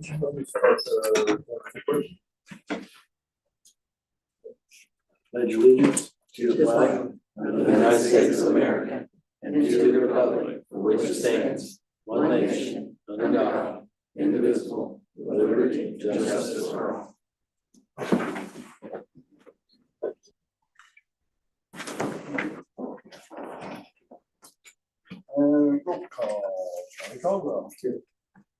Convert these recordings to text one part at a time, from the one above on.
Let me start pledge allegiance to the flag of the United States of America and to the republic for which it stands, one nation, under God, indivisible, with liberty and justice for all. Roll call. Charlie Caldwell. Here.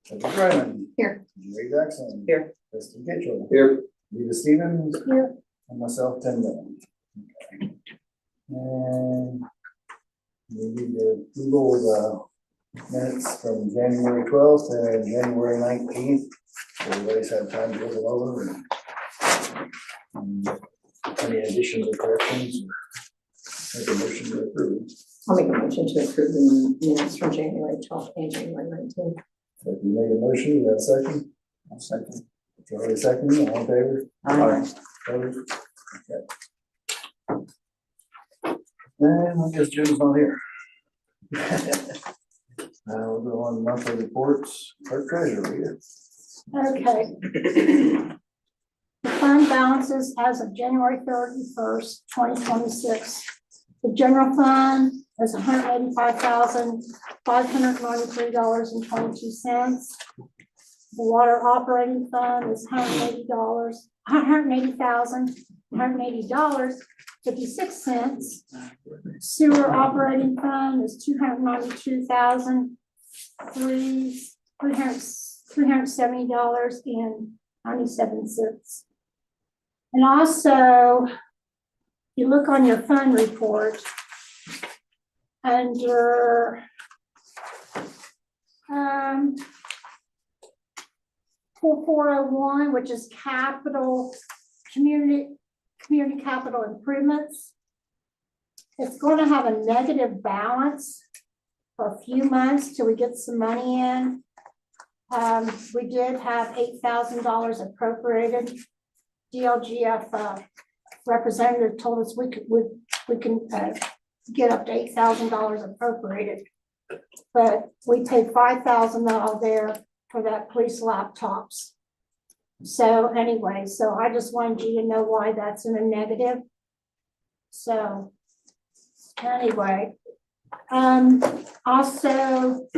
Debbie Brennan. Here. Ray Jackson. Here. Kristen Kitchell. Here. Rita Stevens. Here. And myself, Tim Dillon. Okay. And we need to Google the minutes from January 12th and January 19th. So everybody's had time to look it over and any additions or corrections. Make a motion to approve. I'll make a motion to approve the minutes from January 12th and January 19th. So if you made a motion, you got a second? I'll second. Charlie second, all in favor? Aye. Opposed? Okay. And I guess Jim's not here. We'll go on monthly reports, clerk treasurer, Rita. Okay. The fund balances as of January 31st, 2026. The general fund is $185,593.22. The water operating fund is $180,180.56. Sewer operating fund is $292,370.97. And also, you look on your fund report under 4401, which is capital community capital improvements. It's going to have a negative balance for a few months till we get some money in. We did have $8,000 appropriated. DLGF representative told us we can get up to $8,000 appropriated, but we paid $5,000 out there for that police laptops. So anyway, so I just wanted you to know why that's in a negative. So anyway, also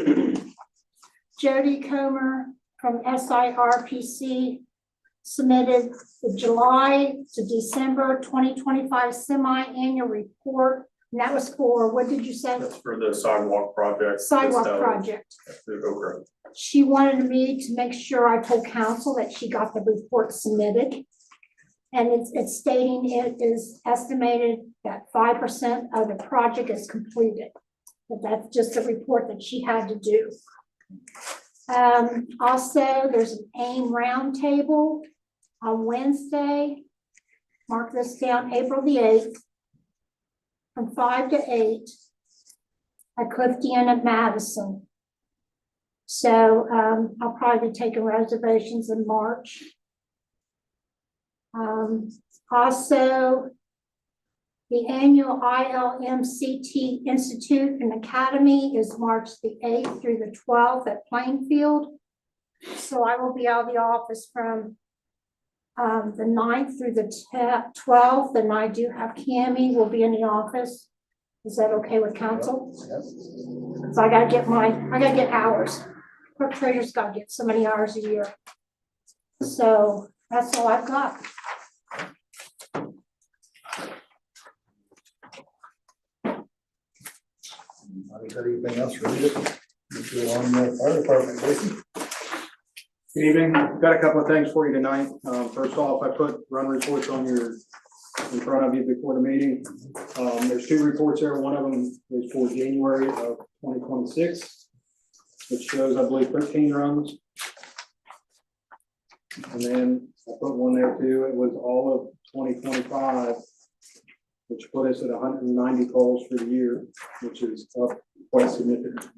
Jody Comer from SIRPC submitted the July to December 2025 semi-annual report. And that was for, what did you say? That's for the sidewalk project. Sidewalk project. Through Oak Grove. She wanted me to make sure I told council that she got the report submitted. And it's stating it is estimated that 5% of the project is completed. But that's just a report that she had to do. Also, there's an AIM roundtable on Wednesday. Mark this down, April the 8th, from 5 to 8 at Clifton Inn at Madison. So I'll probably be taking reservations in March. Also, the annual ILMCT Institute and Academy is March the 8th through the 12th at Plainfield. So I will be out of the office from the 9th through the 12th, and I do have Cammie will be in the office. Is that okay with council? Yes. So I gotta get hours. Clerk treasurer's gotta get so many hours a year. So that's all I've got. Anybody got anything else for Rita? Let's go on the fire department, Jason. Good evening. Got a couple of things for you tonight. First off, I put run reports on in front of you before the meeting. There's two reports there. One of them is for January of 2026, which shows, I believe, 13 runs. And then I put one there too. It was all of 2025, which put us at 190 calls for the year, which is up quite significantly.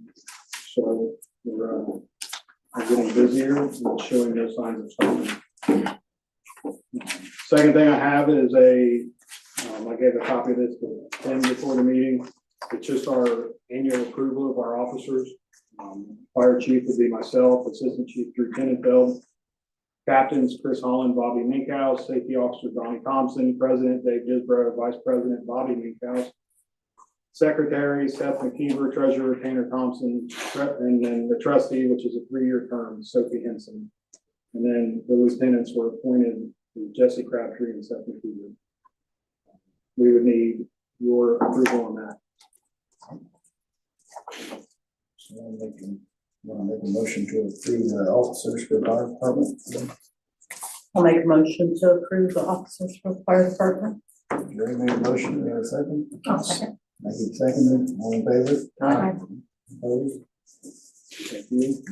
So we're getting busier and showing no signs of stopping. Second thing I have is I gave a copy of this to Tim before the meeting. It's just our annual approval of our officers. Fire chief would be myself, assistant chief Drew Tenenfeld, Captains, Chris Holland, Bobby Minkhouse, Safety Officer Donnie Thompson, President Dave Dillsboro, Vice President Bobby Minkhouse, Secretary Seth McKeever, Treasurer Tanner Thompson, and then the trustee, which is a 3-year term, Sophie Henson. And then the lieutenants were appointed Jesse Crabtree and Seth McKeever. We would need your approval on that. So wanna make a motion to approve the officers for the fire department. I'll make a motion to approve the officers for the fire department. Jerry made a motion, we have a second. I'll second. Maggie seconded, all in favor? Aye. Opposed? Thank you.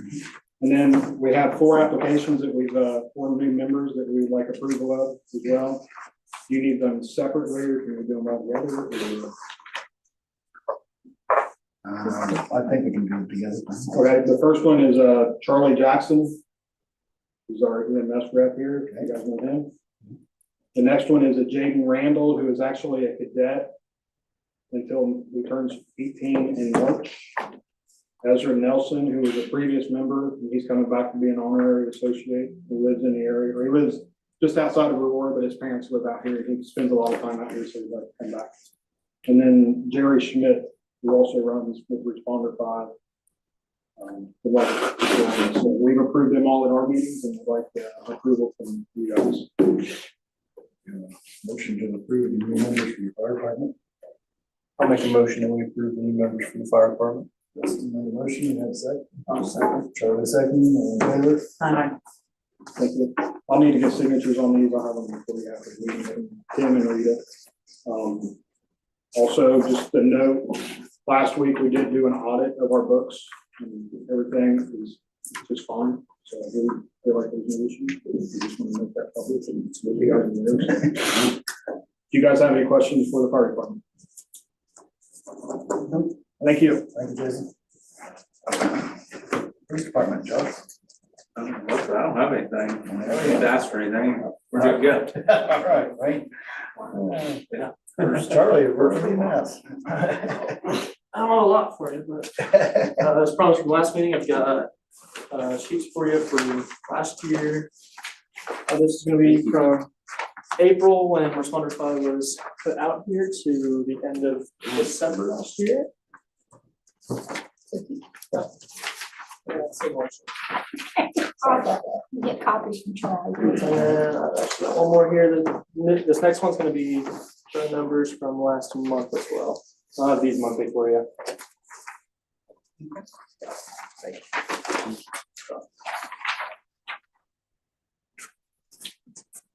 And then we have 4 applications that we've, 4 new members that we would like approval of as well. Do you need them separately, or can we do them all together? Or- I think we can do it together. Okay, the first one is, Charlie Jackson, who's our EMS rep here, you guys know him. The next one is a Jaden Randall, who is actually a cadet until he turns 18 in March. Ezra Nelson, who was a previous member, and he's coming back to be an honorary associate, who lives in the area, or he lives just outside of Aurora, but his parents live out here. He spends a lot of time out here, so he'd like to come back. And then Jerry Schmidt, who also runs with Responder 5. So we've approved them all at our meetings, and we'd like approval from you guys. Motion to approve the new members for the fire department. I'll make a motion that we approve the new members for the fire department. Justin made a motion, you have a second? I'll second. Charlie second, all in favor? Aye. Thank you. I'll need to get signatures on these. I'll have them before we have the meeting, Tim and Rita. Also, just a note, last week we did do an audit of our books, and everything is just fine. So I really feel like there's no issue. We just want to make that public and it's what we got in there. Do you guys have any questions for the fire department? Thank you. Thank you, Jason. Police department, Josh. I don't have anything. I don't need to ask for anything. We're doing good. All right. Where's Charlie, where's he at? I don't have a lot for you, but as promised from last meeting, I've got sheets for you from last year. This is gonna be from April when Responder 5 was put out here to the end of December last year. Get copies from Charlie. And then I've actually got one more here. This next one's gonna be the numbers from last month as well. I'll have these monthly for you.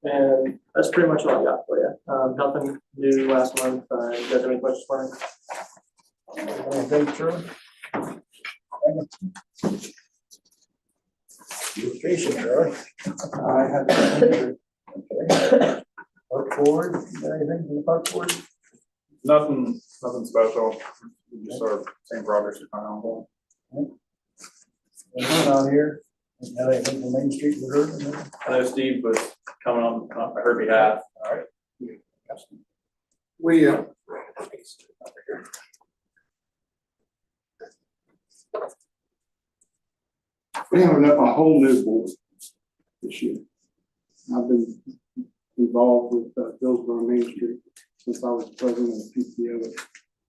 And that's pretty much all I got for you. Nothing new last month. You guys have any questions for me? Thank you, Charlie. Beautification, Charlie. I have. Okay. Park board, you got anything from the park board? Nothing special. We just our same projects are kind of ongoing. Anything on here? Got anything from Main Street we heard? I know Steve was coming on her behalf. All right. We, We have a whole new board this year. I've been involved with Dillsboro Main Street since I was president of PTO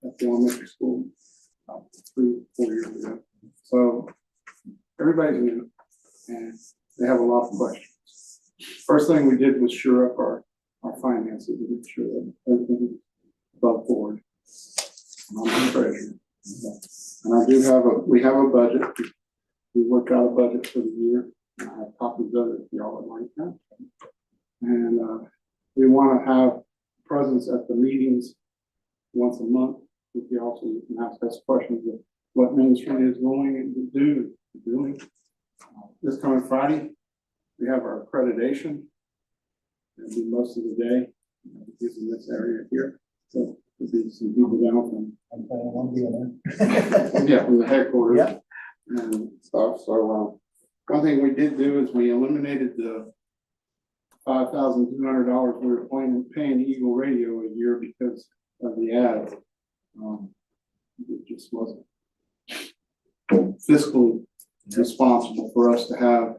at the elementary school 3-4 years ago. So everybody's new and they have a lot of questions. First thing we did was shore up our finances and make sure that everything is above board. I'm the treasurer. And we have a budget. We worked out a budget for the year. I have copies of it if y'all would like that. And we want to have presence at the meetings once a month. If you also can ask us questions of what ministry is going and doing. This coming Friday, we have our accreditation. It'll be most of the day. It's in this area here. So there'll be some people down from. I'm planning on being there. Yeah, from the headquarters. Yeah. And stuff, so, one thing we did do is we eliminated the $5,200 we were paying Eagle Radio a year because of the ads. It just wasn't fiscally responsible for us to have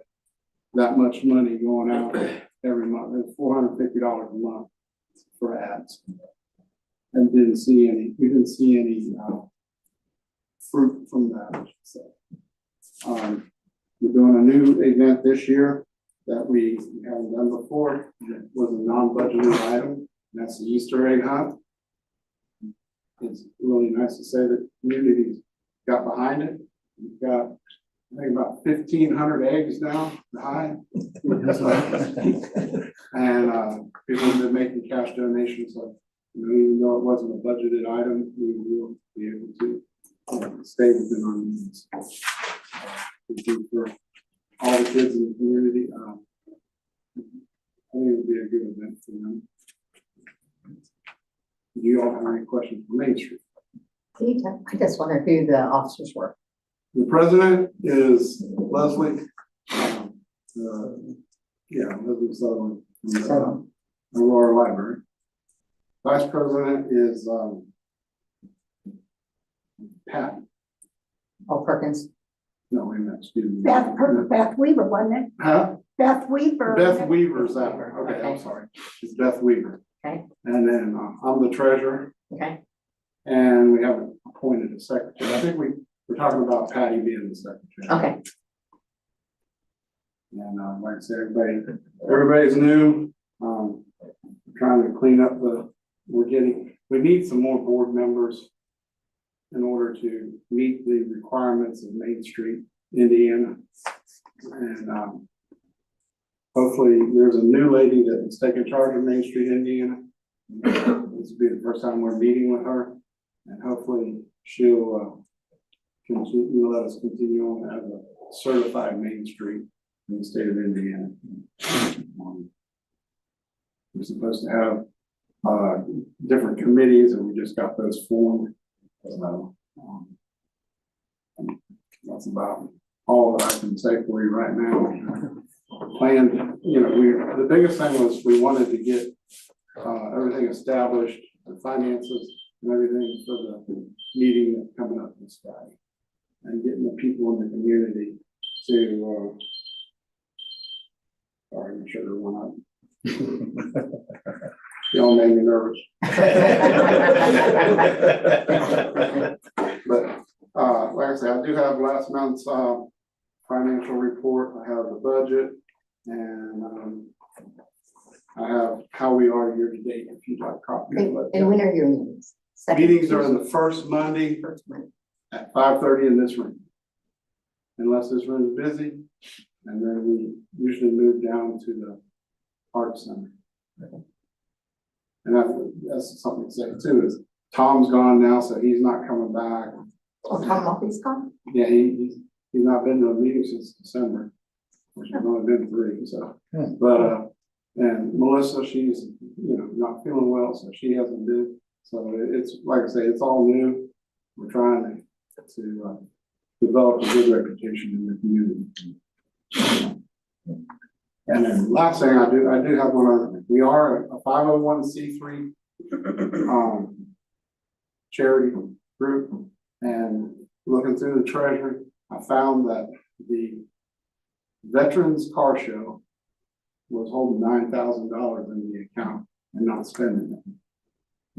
that much money going out every month. It's $450 a month for ads. And we didn't see any fruit from that, I should say. We're doing a new event this year that we haven't done before. It was a non-budgeted item, and that's the Easter egg hunt. It's really nice to say that the community got behind it. We've got, I think, about 1,500 eggs now to hide. And people have been making cash donations. So, even though it wasn't a budgeted item, we will be able to stay within our means. Thank you for all the kids in the community. I think it would be a good event for them. Do you all have any questions for Main Street? I just wonder who the officers were. The president is Leslie. Leslie Sullivan from the Aurora Library. Vice president is Pat. Oh, Perkins. No, wait a minute, excuse me. Beth Weaver, wasn't it? Huh? Beth Weaver. Beth Weaver's that one. Okay, I'm sorry. It's Beth Weaver. Okay. And then I'm the treasurer. Okay. And we haven't appointed a secretary. I think we're talking about Patty being the secretary. Okay. And like I said, everybody's new. We're trying to clean up we need some more board members in order to meet the requirements of Main Street, Indiana. And hopefully there's a new lady that is taking charge of Main Street, Indiana. This will be the first time we're meeting with her, and hopefully she'll let us continue on as a certified Main Street in the state of Indiana. We're supposed to have different committees, and we just got those formed. So that's about all that I can say for you right now. Planned, the biggest thing was we wanted to get everything established, the finances and everything for the meeting that's coming up this Friday, and getting the people in the community to sorry, I'm sure everyone up. Y'all made me nervous. But like I said, I do have last month's financial report. I have the budget, and I have how we are year to date. If you'd like a copy of it. And when are your meetings? Meetings are the first Monday at 5:30 in this room, unless this room is busy, and then we usually move down to the art center. And that's something to say too, is Tom's gone now, so he's not coming back. Oh, Tom Murphy's gone? Yeah, he's not been to a meeting since December, which has only been 3, so. But, and Melissa, she's, not feeling well, so she hasn't been. So it's, like I say, it's all new. We're trying to develop a good reputation in the community. And then last thing I do have one other thing. We are a 501c3 charity group, and looking through the treasury, I found that the Veterans Car Show was holding $9,000 in the account and not spending it.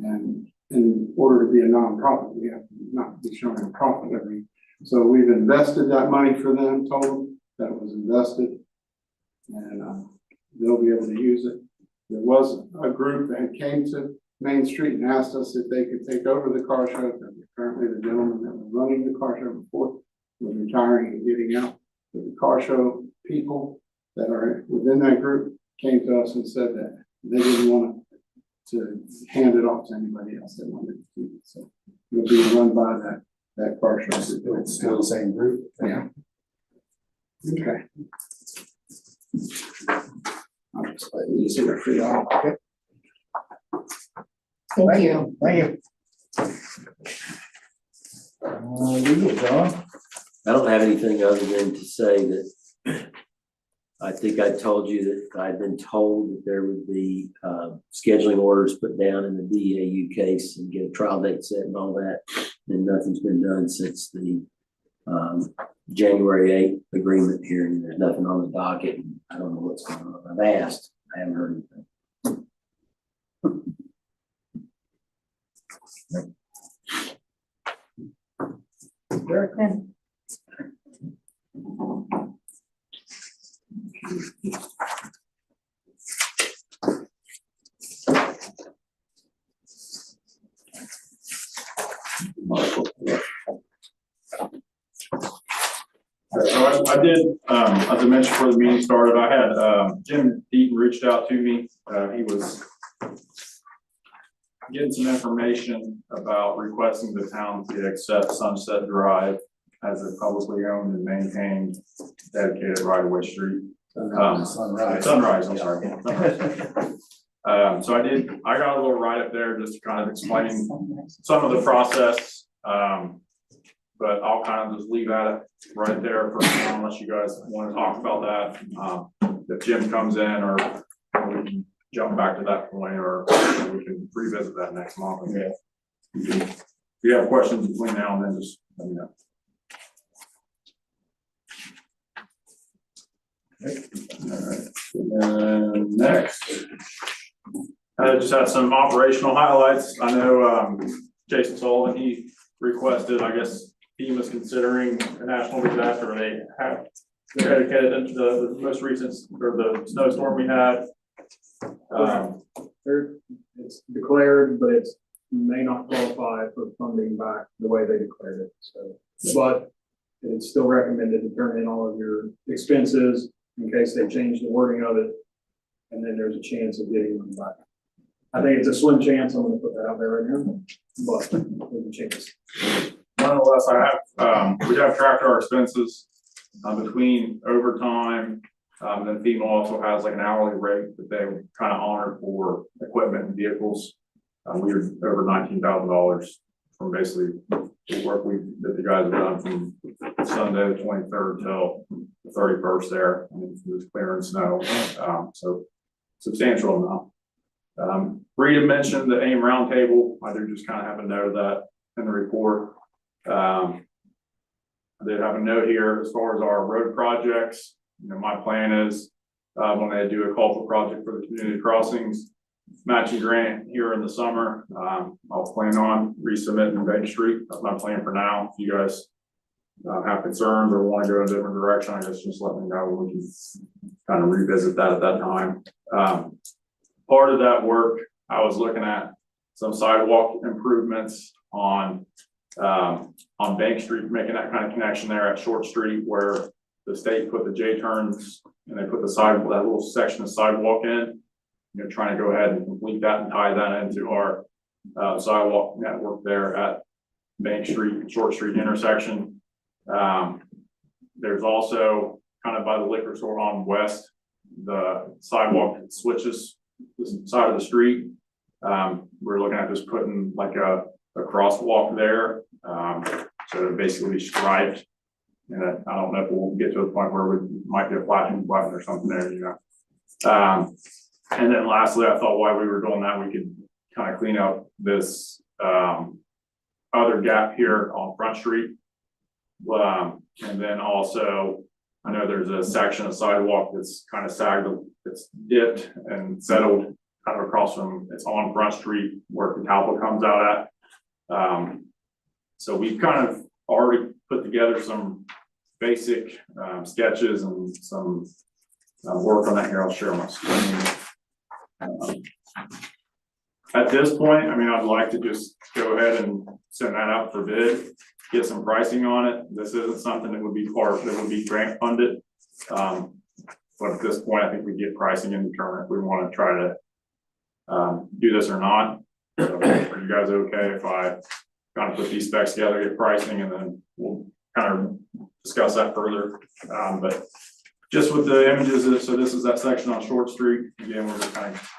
And in order to be a nonprofit, we have to not be showing a profit every. So we've invested that money for them, told them that it was invested, and they'll be able to use it. There was a group that came to Main Street and asked us if they could take over the car show. Currently, the gentleman that was running the car show before was retiring and getting out. But the car show people that are within that group came to us and said that they didn't want to hand it off to anybody else. They wanted to keep it. So it'll be run by that car show. It's still the same group. Yeah. Okay. I'll just let you see it for y'all. Okay. Thank you. Thank you. John? I don't have anything other than to say that I think I told you that I'd been told that there would be scheduling orders put down in the DAU case and get a trial date set and all that. And nothing's been done since the January 8th agreement here, and there's nothing on the docket. I don't know what's going on. I've asked, I haven't heard anything. So I did, as I mentioned before the meeting started, I had, Jim Deaton reached out to me. He was getting some information about requesting the town to accept Sunset Drive as a publicly owned and maintained dedicated right-of-way street. Sunrise, I'm sorry. So I got a little write-up there just to kind of explain some of the process. But I'll kind of just leave that right there for now, unless you guys want to talk about that. If Jim comes in, or we can jump back to that point, or we can revisit that next month. Okay. If you have questions between now and then, just let me know. All right. And next, I just had some operational highlights. I know Jason Sullivan, he requested, I guess, FEMA's considering a national disaster. They're dedicated into the most recent, or the snowstorm we had. It's declared, but it may not qualify for funding back the way they declared it, so. But it's still recommended to turn in all of your expenses in case they change the wording of it, and then there's a chance of getting them back. I think it's a slim chance. I'm gonna put that out there right now, but there's a chance. Nonetheless, we have tracked our expenses between overtime. Then FEMA also has like an hourly rate that they kind of honor for equipment and vehicles. We were over $19,000 from basically the work that the guys have done from Sunday the 23rd till the 31st there. I mean, it was clearing snow, so substantial amount. Rita mentioned the AIM roundtable. I do just kind of have a note of that in the report. I did have a note here as far as our road projects. You know, my plan is when they do a cultural project for the community crossings matching grant here in the summer, I'll plan on resubmitting Bank Street. That's my plan for now. If you guys have concerns or want to go a different direction, I guess just let me know. We can kind of revisit that at that time. Part of that work, I was looking at some sidewalk improvements on Bank Street, making that kind of connection there at Short Street where the state put the J-turns and they put the that little section of sidewalk in. You know, trying to go ahead and complete that and tie that into our sidewalk network there at Bank Street, Short Street intersection. There's also kind of by the liquor store on West, the sidewalk that switches the side of the street. We're looking at just putting like a crosswalk there. So it'll basically be striped. And I don't know if we'll get to a point where we might get a flashing button or something there, you know. And then lastly, I thought while we were doing that, we could kind of clean up this other gap here on Front Street. And then also, I know there's a section of sidewalk that's kind of sagged, it's dipped and settled kind of across from, it's on Front Street where Catalpa comes out at. So we've kind of already put together some basic sketches and some work on that here. I'll share my screen. At this point, I mean, I'd like to just go ahead and send that out for bid, get some pricing on it. This isn't something that would be grant funded. But at this point, I think we get pricing and determine if we want to try to do this or not. So are you guys okay if I kind of put these specs together, get pricing, and then we'll kind of discuss that further. But just with the images, so this is that section on Short Street. Again, we're just kind of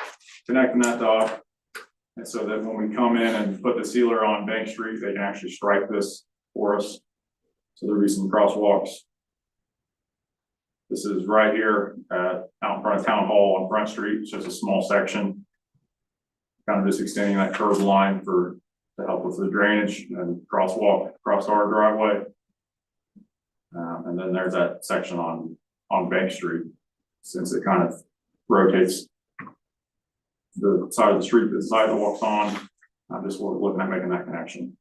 connecting that off. And so that when we come in and put the sealer on Bank Street, they can actually stripe this for us. So there'll be some crosswalks. This is right here out in front of Town Hall on Front Street. It's just a small section. Kind of just extending that curved line to help with the drainage and crosswalk across our driveway. And then there's that section on Bank Street. since it kind of rotates the side of the street that the sidewalk's on. I'm just looking at making that connection.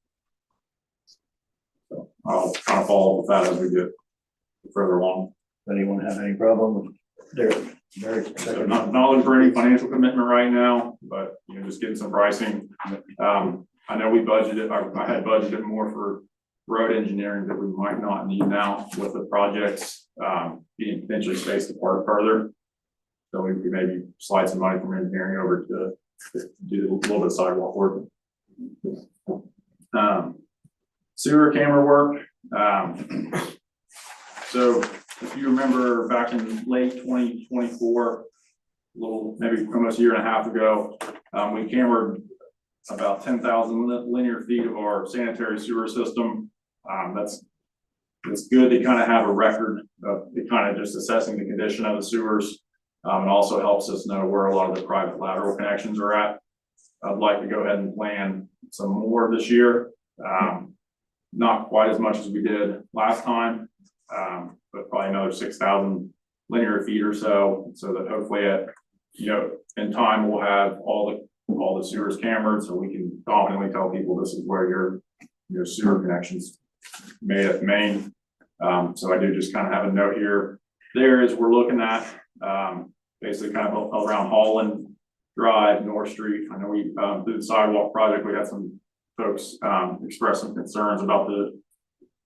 So I'll kind of follow up with that as we get further along. Anyone have any problem with their So not looking for any financial commitment right now, but just getting some pricing. I know we budgeted, I had budgeted more for road engineering that we might not need now with the projects being potentially spaced apart further. So we could maybe slide some money from engineering over to do a little bit of sidewalk work. Sewer camera work. So if you remember back in late 2024, maybe almost a year and a half ago, we cambered about 10,000 linear feet of our sanitary sewer system. It's good to kind of have a record of kind of just assessing the condition of the sewers. It also helps us know where a lot of the private lateral connections are at. I'd like to go ahead and plan some more this year. Not quite as much as we did last time, but probably another 6,000 linear feet or so that hopefully in time we'll have all the sewers cambered, so we can confidently tell people this is where your sewer connections made at the main. So I do just kind of have a note here. There is, we're looking at basically kind of around Holland Drive, North Street. I know we through the sidewalk project, we had some folks express some concerns about the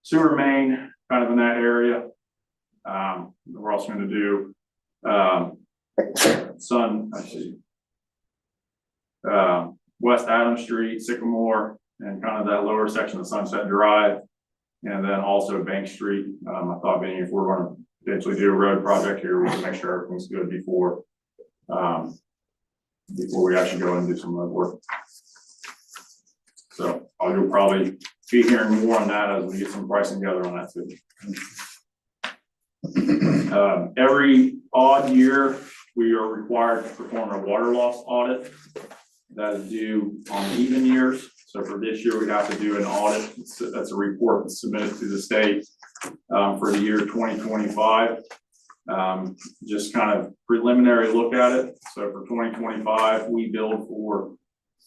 sewer main kind of in that area. We're also going to do West Adams Street, Sycamore, and kind of that lower section of Sunset Drive, and then also Bank Street. I thought maybe if we're going to potentially do a road project here, we can make sure everything's good before we actually go and do some road work. So I'll probably be hearing more on that as we get some pricing together on that too. Every odd year, we are required to perform a water loss audit that is due on even years. So for this year, we have to do an audit. That's a report that's submitted to the state for the year 2025. Just kind of preliminary look at it. So for 2025, we billed for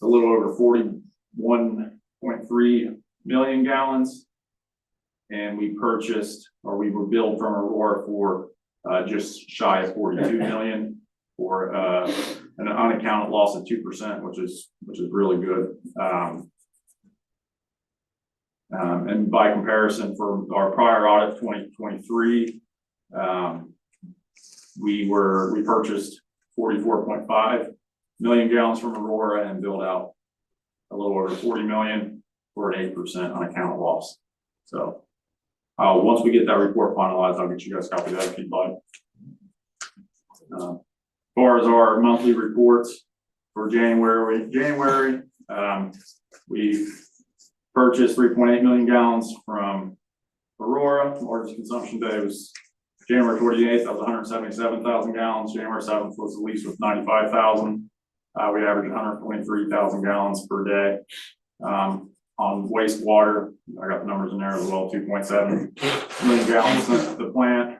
a little over 41.3 million gallons. And we purchased, or we were billed from Aurora for just shy of 42 million for an unaccounted loss of 2%, which is really good. And by comparison, for our prior audit, 2023, we purchased 44.5 million gallons from Aurora and billed out a little over 40 million for an 8% unaccounted loss. So once we get that report finalized, I'll get you guys a copy of that if you'd like. As far as our monthly reports for January, we purchased 3.8 million gallons from Aurora. Largest consumption day was January 28th. That was 177,000 gallons. January 7th was the least with 95,000. We averaged 123,000 gallons per day. On wastewater, I got the numbers in there as well, 2.7 million gallons sent to the plant.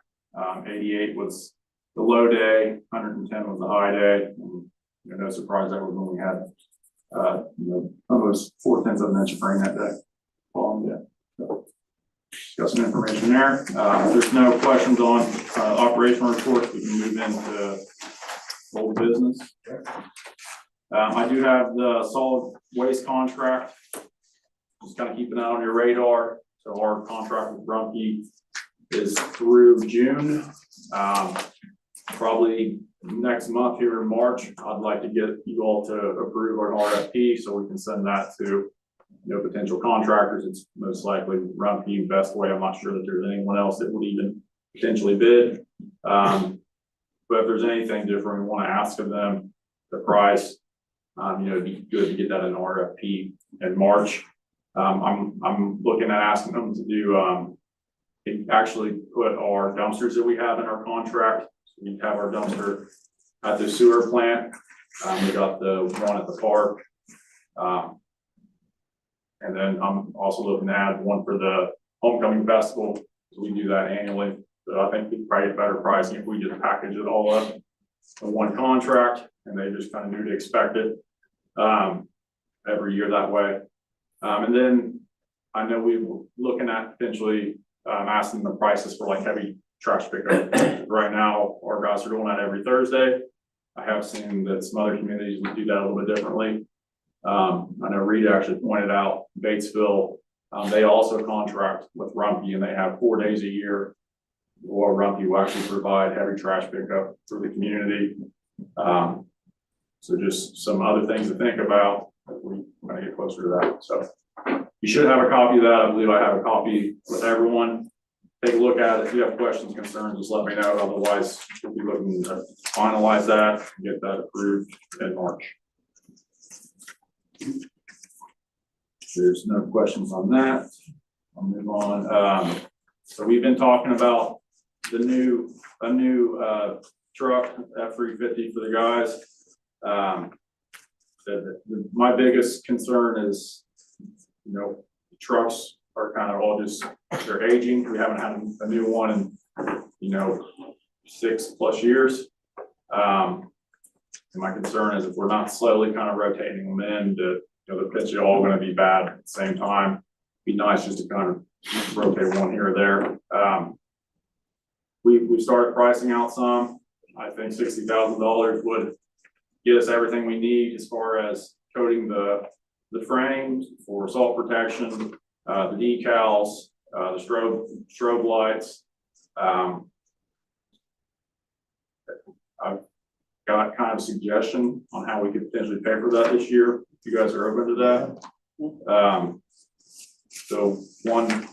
88 was the low day, 110 was the high day. And, no surprise that was when we had almost 0.4 of an inch of rain that day. So, got some information there. If there's no questions on operational reports, we can move into old business. I do have the solid waste contract. Just kind of keep an eye on your radar. So our contract with Rumpke is through June. Probably next month here in March, I'd like to get you all to approve an RFP so we can send that to potential contractors. It's most likely Rumpke, Best Way. I'm not sure that there's anyone else that would even potentially bid. But if there's anything different we want to ask of them, the price, it'd be good to get that in RFP in March. I'm looking at asking them to do actually put our dumpsters that we have in our contract. So we have our dumpster at the sewer plant. We got the one at the park. And then I'm also looking to add one for the homecoming festival. So we do that annually. So I think we'd probably get better pricing if we just package it all up in one contract and they just kind of knew to expect it, every year that way. And then I know we were looking at potentially, asking the prices for like heavy trash pickup. Right now, our guys are doing that every Thursday. I have seen that some other communities would do that a little bit differently. I know Rita actually pointed out Batesville, they also contract with Rumpke and they have 4 days a year. Or Rumpke will actually provide heavy trash pickup for the community. So just some other things to think about as we kind of get closer to that. So you should have a copy of that. I believe I have a copy with everyone. Take a look at it. If you have questions, concerns, just let me know. Otherwise, we'll be looking to finalize that and get that approved in March. There's no questions on that. I'll move on. So we've been talking about a new truck, F-350 for the guys. My biggest concern is, the trucks are kind of all just, they're aging. We haven't had a new one in, 6+ years. And my concern is if we're not slowly kind of rotating them in, the pitch are all going to be bad at the same time. Be nice just to kind of rotate one here or there. We started pricing out some. I think $60,000 would get us everything we need as far as coating the frames for salt protection, the decals, the strobe lights. I've got kind of a suggestion on how we could potentially pay for that this year, if you guys are open to that. So one,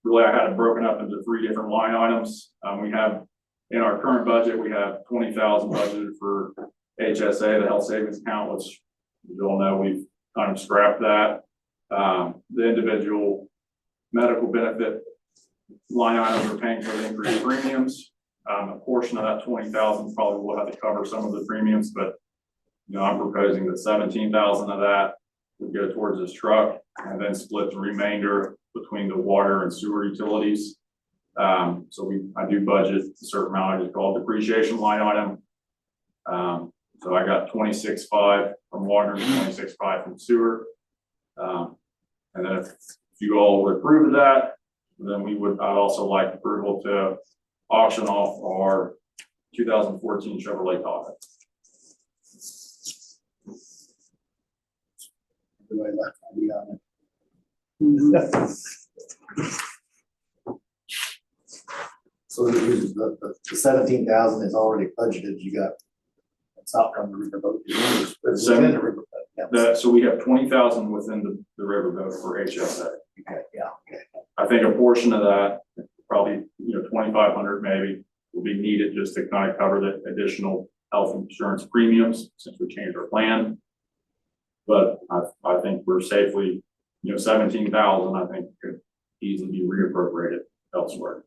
really I had it broken up into 3 different line items. We have, in our current budget, we have $20,000 budgeted for HSA, the health savings account, which you all know we've kind of scrapped that. The individual medical benefit line items are paying for the increased premiums. A portion of that 20,000 probably will have to cover some of the premiums, but I'm proposing that 17,000 of that would go towards this truck and then split the remainder between the water and sewer utilities. So I do budget a certain amount, it's called depreciation line item. So I got 26.5 from water and 26.5 from sewer. And then if you all would approve of that, then I'd also like approval to auction off our 2014 Chevrolet Tahoe. So the 17,000 is already budgeted, you got, it's not from the riverboat. It's in the riverboat. So we have 20,000 within the riverboat for HSA. Okay, yeah, okay. I think a portion of that, probably, 2,500 maybe, will be needed just to kind of cover the additional health insurance premiums since we changed our plan. But I think we're safely, 17,000, I think could easily be reappropriated elsewhere.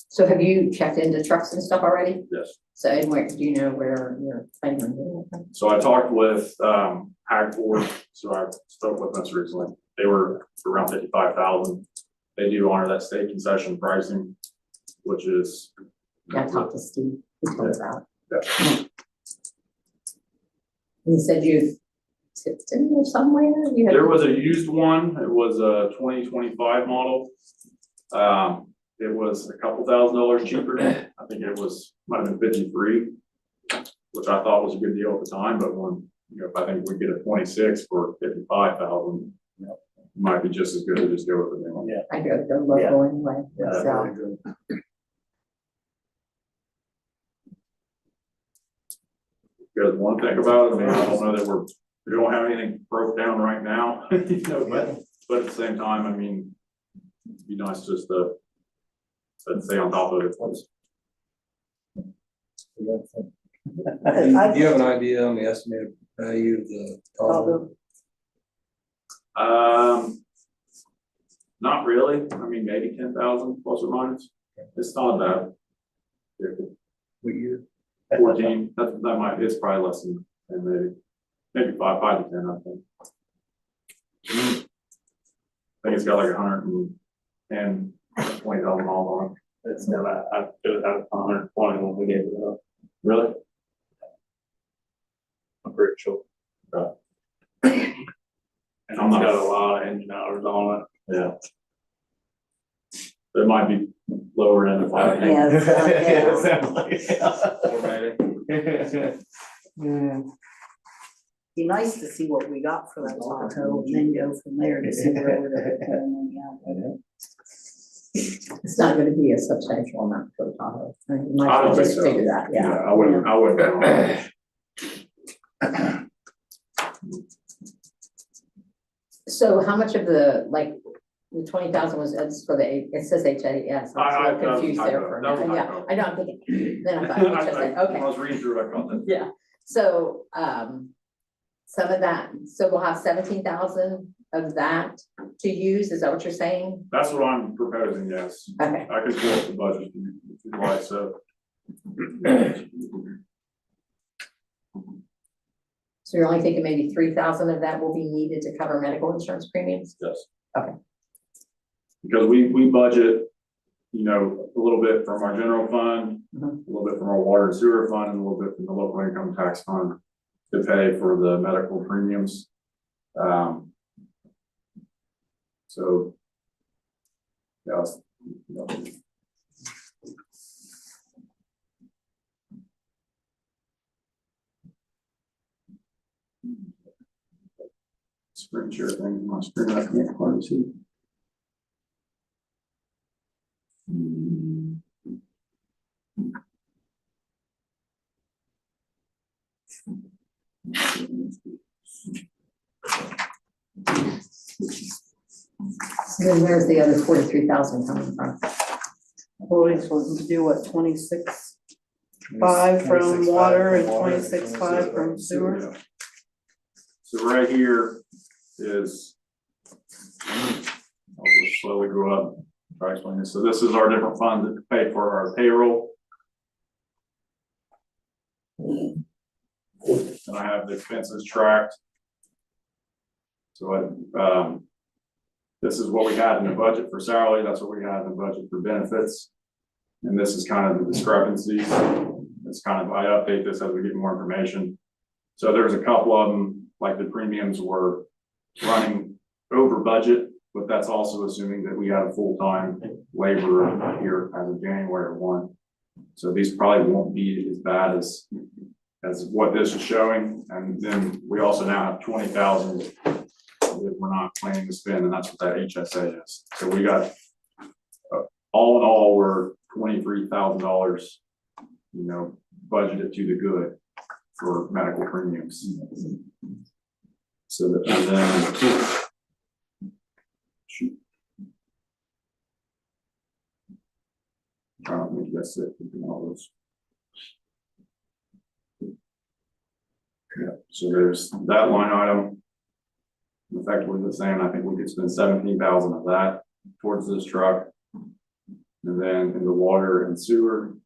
So have you checked into trucks and stuff already? Yes. So and where, do you know where you're planning on doing it? So I talked with Hagford, so I spoke with them recently. They were around 55,000. They do honor that state concession pricing, which is. Yeah, I talked to Steve. He told me about. Yeah. He said you tipped in there somewhere? There was a used one. It was a 2025 model. It was a couple $1,000s cheaper. I think it might have been 53, which I thought was a good deal at the time. But when if I think we get a 26 for 55,000, it might be just as good to just go with the new one. Yeah. I drove the local anyway. Yeah, So very good. You guys want to think about it? I mean, I don't know that we don't have anything broke down right now, but at the same time, I mean, it'd be nice just to stay on top of it. Do you have an idea on the estimated value of the Tahoe? Not really. I mean, maybe 10,000 plus or minus. It's not bad. What year? 14. It's probably less than 10, maybe 5 to 10. I think it's got like 110 $20,000 on it. It's never, I it had 120 when we gave it up. Really? I'm pretty sure. And it's got a lot of engine hours on it. Yeah. It might be lower end of that. Yeah, it's not bad. It sounds like, Or maybe. Be nice to see what we got for that Tahoe and then go from there to see where we're gonna put the money out. It's not gonna be a substantial amount for the Tahoe. You I might don't as well think just so. figure that, yeah. I wouldn't. So how much of the, like, the 20,000 was, it's for the, it says HAS, I'm I- a little confused there for a that was a minute, yeah, typo. I know, I'm thinking, then I thought When HSA, I okay, was reading through, I caught that. yeah. So, some of that, so we'll have 17,000 of that to use, is that what you're saying? That's what I'm proposing, yes. Okay, I could pull up the budget if you'd like, so. so you're only thinking maybe 3,000 of that will be needed to cover medical insurance premiums? Yes. Okay. Because we budget, you know, a little bit from our general fund, Mhm. a little bit from our water and sewer fund, and a little bit from the local income tax fund to pay for the medical premiums. So. Yeah. Screen share thing, my screen, I can't quite see. So then where's the other 43,000 coming from? Boys wanting to do what, 26.5 from water and 26.5 from sewer? So right here is, I'll just slowly go up, try to explain this. So this is our different funds that pay for our payroll. And I have the expenses tracked. So this is what we had in the budget for salary, that's what we had in the budget for benefits. And this is kind of the discrepancies. It's kind of, I update this as we get more information. So there's a couple of them, like the premiums were running over budget, but that's also assuming that we had a full-time laborer here as of January 1. So these probably won't be as bad as what this is showing. And then we also now have 20,000 that we're not planning to spend, and that's what that HSA is. So we got, all in all, we're $23,000, you know, budgeted to the good for medical premiums. So that, and then, shoot. I don't think that's it, all those. Yeah, so there's that line item. Effectively the same. I think we could spend 17,000 of that towards this truck. And then in the water and sewer.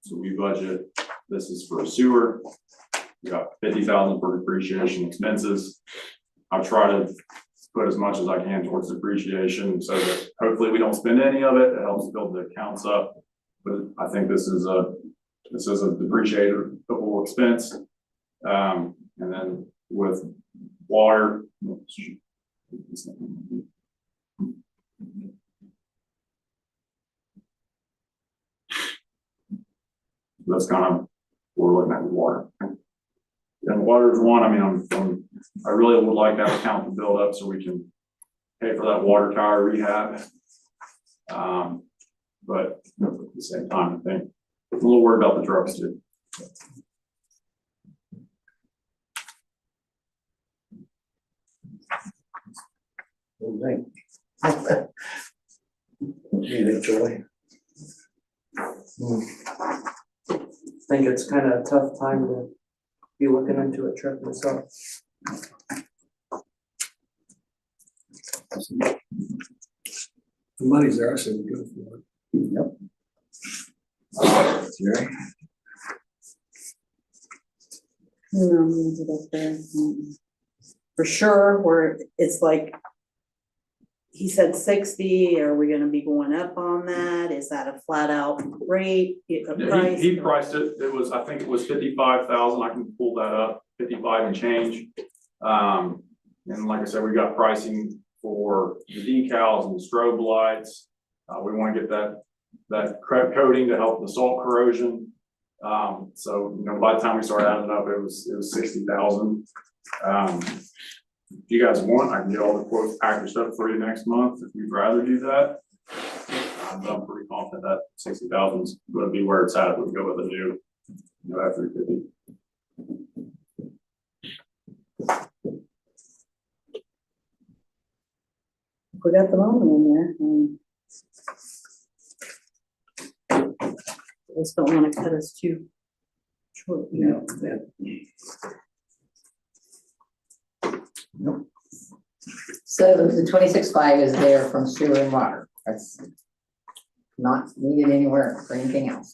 So we budget, this is for sewer. We got 50,000 for depreciation expenses. I'll try to put as much as I can towards depreciation so that hopefully we don't spend any of it. It helps build the accounts up. But I think this is a depreciable expense. And then with water. That's kind of what we're looking at with water. And water is one, I mean, I really would like that account to build up so we can pay for that water tower rehab. But at the same time, I think I'm a little worried about the trucks too. What do you think? What do you think, Joey? Think it's kind of a tough time to be looking into a truck myself. The money's there, I said go for it. Jerry? No, leave it up there. for sure, where it's like, he said 60, are we gonna be going up on that? Is that a flat out rate, a Yeah, price? he priced it, I think it was 55,000, I can pull that up, 55 and change. And like I said, we got pricing for the decals and the strobe lights. We wanna get that coating to help the salt corrosion. So, you know, by the time we started adding it up, it was 60,000. If you guys want, I can get all the quotes packaged up for you next month, if you'd rather do that. But I'm pretty confident that 60,000 is gonna be where it's at if we go with a new, F-350. We got the money in there, just don't wanna cut us too short, you know. So the 26.5 is there from sewer and water. That's not needed anywhere for anything else.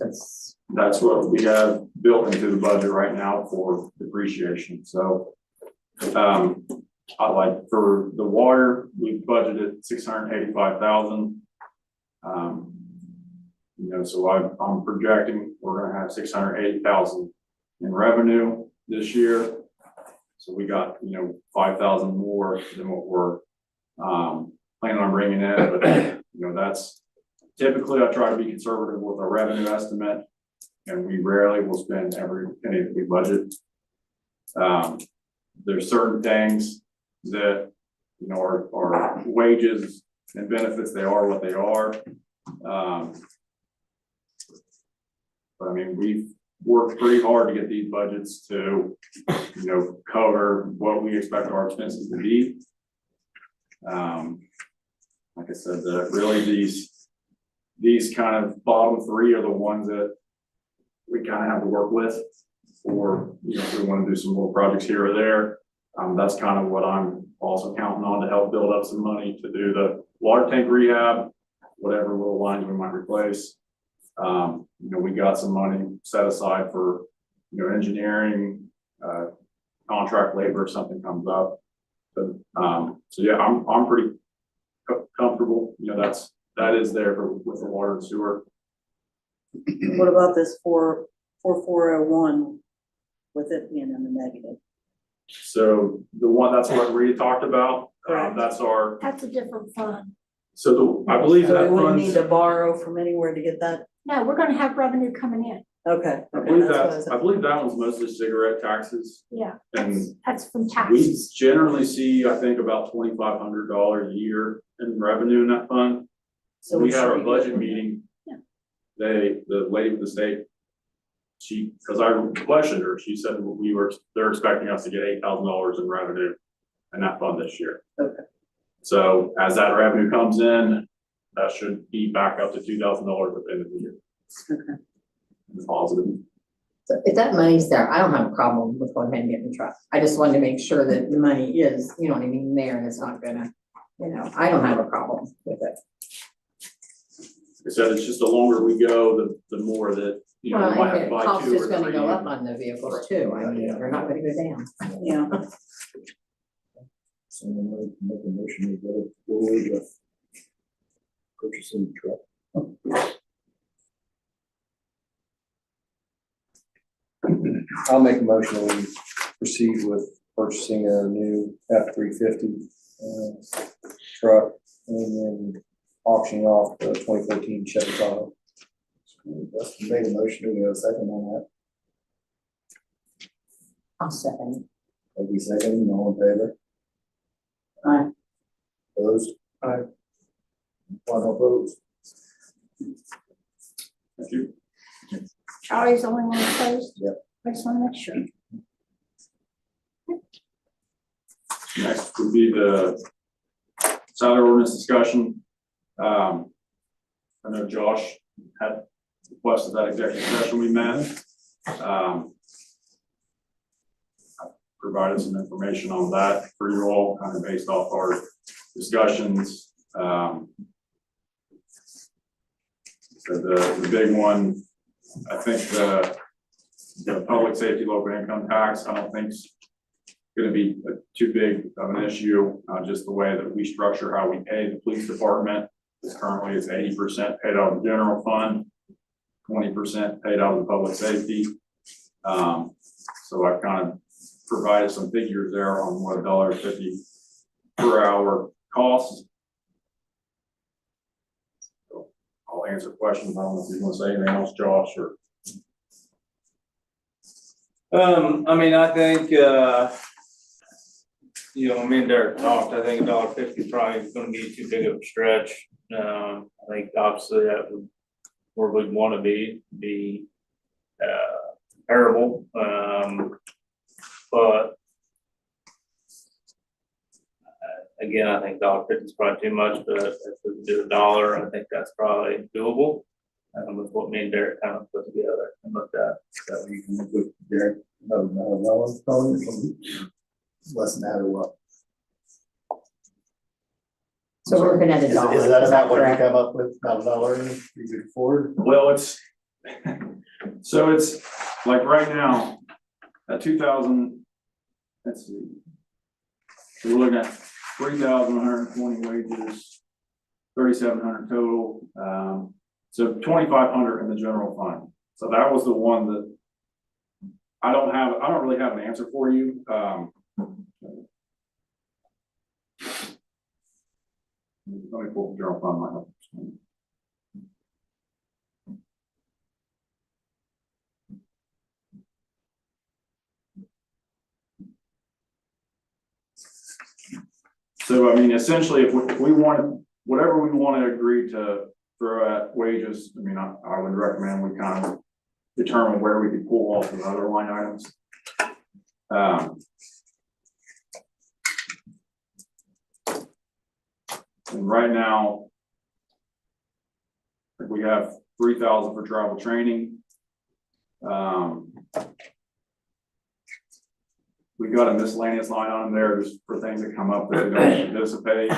That's what we have built into the budget right now for depreciation, so. I like for the water, we budgeted 685,000. You know, so I'm projecting we're gonna have 680,000 in revenue this year. So we got, 5,000 more than what we're, planning on bringing in, but, that's typically I try to be conservative with a revenue estimate, and we rarely will spend every penny that we budget. There's certain things that, our wages and benefits, they are what they are. But I mean, we've worked pretty hard to get these budgets to, cover what we expect our expenses to be. Like I said, really these kind of bottom three are the ones that we kind of have to work with, or, if we want to do some more projects here or there. That's kind of what I'm also counting on to help build up some money to do the water tank rehab, whatever little lines we might replace. We got some money set aside for, engineering, contract labor if something comes up. But, so yeah, I'm pretty comfortable, that is there with the water and sewer. What about this 4401 with it being in the negative? So the one, that's what Rita talked about, Correct. that's our, That's a different fund. so I believe So that we wouldn't need funds, to borrow from anywhere to get that? No, we're gonna have revenue coming in. Okay. I okay, believe that's what I that, was- I believe that one's mostly cigarette taxes. Yeah, And that's from we taxes. generally see, I think, about $2,500 a year in revenue in that fund. So We should had our be budget good. meeting. Yeah. The lady with the state, because I questioned her, she said they're expecting us to get $8,000 in revenue in that fund this year. Okay. So as that revenue comes in, that should be back up to $2,000 at the end of the year. Okay. It's positive. So if that money's there, I don't have a problem with going ahead and getting the truck. I just wanted to make sure that the money is, you know what I mean, there, and it's not gonna, I don't have a problem with it. Like I said, it's just the longer we go, the more that, we might Well, have and to the buy cost 2 is or gonna 3. go up on the vehicles too. I mean, they're not gonna go down. Yeah. Someone make a motion to go forward with purchasing the truck. I'll make a motion that we proceed with purchasing a new F-350 truck and then auctioning off the 2014 Chevy Tahoe. Dustin made a motion, do we have a second on that? I'll second. Maybe second, all in favor? Aye. Opposed? Aye. One opposed. Thank you. Charlie's the only one opposed? Yep. I just wanna make sure. Next would be the salary ordinance discussion. I know Josh had requested that executive session we met. I provided some information on that for you all, kind of based off our discussions. So the big one, I think the public safety local income tax, I don't think gonna be too big of an issue, just the way that we structure how we pay the police department. Is currently it's 80% paid out of the general fund, 20% paid out of the public safety. So I've kind of provided some figures there on what $1.50 per hour costs. So I'll answer questions. I don't know if you want to say anything else, Josh, or. I mean, I think, you know, me and Derek talked, I think $1.50 probably is gonna be too big of a stretch. I think obviously that would, where we'd wanna be comparable, but again, I think $1.50 is probably too much, but if we do $1, I think that's probably doable. With what me and Derek kind of put together and looked at. So you can look there, well, probably less than that or what? So we're looking at Is $1. is that about what you correct? come up with, about $1 you could afford? Well, it's, so it's like right now, at 2,000, let's see. So we're looking at 3,120 wages, 3,700 total, so 2,500 in the general fund. So that was the one that I don't really have an answer for you. Let me pull the general fund line up. So, I mean, essentially, if we want, whatever we want to agree to throw at wages, I mean, I would recommend we kind of determine where we could pull off the other line items. And right now, we have 3,000 for travel training. We got a miscellaneous line on there just for things that come up that we don't anticipate.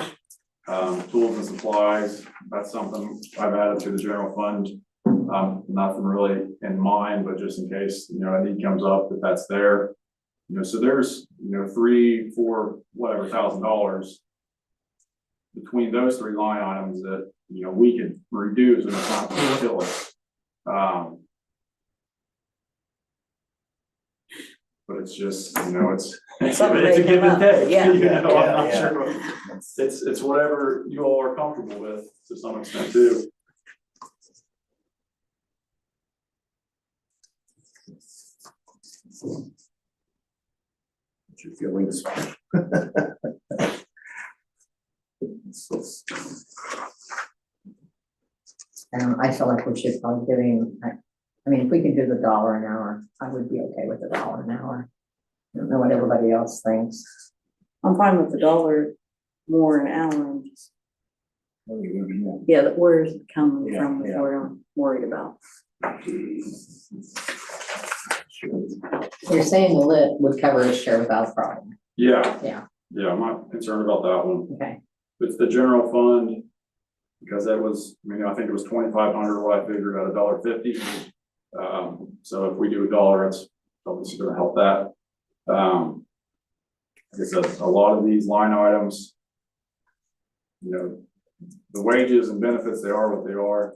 Tools and supplies, that's something I've added to the general fund. Nothing really in mind, but just in case, you know, a need comes up, that that's there. You know, so there's, you know, $3, $4, whatever $1,000 between those three line items that, you know, we could reduce and it's not gonna kill us. But it's just, you know, it's a Something give may come and up, take. yeah. You know, I'm not Yeah. sure. It's whatever you all are comfortable with to some extent too. What's your feelings? I feel like we should probably give him, I mean, if we can do the $1 an hour, I would be okay with $1 an hour. I don't know what everybody else thinks. I'm fine with $1 more an hour. Yeah, that where's it coming from, is what I'm worried about. You're saying the lit would cover his share without a problem. Yeah. Yeah. Yeah, I'm not concerned about that one. Okay. It's the general fund, because that was, I mean, I think it was 2,500, what I figured at $1.50. So if we do $1, it's obviously gonna help that. Like I said, a lot of these line items, you know, the wages and benefits, they are what they are.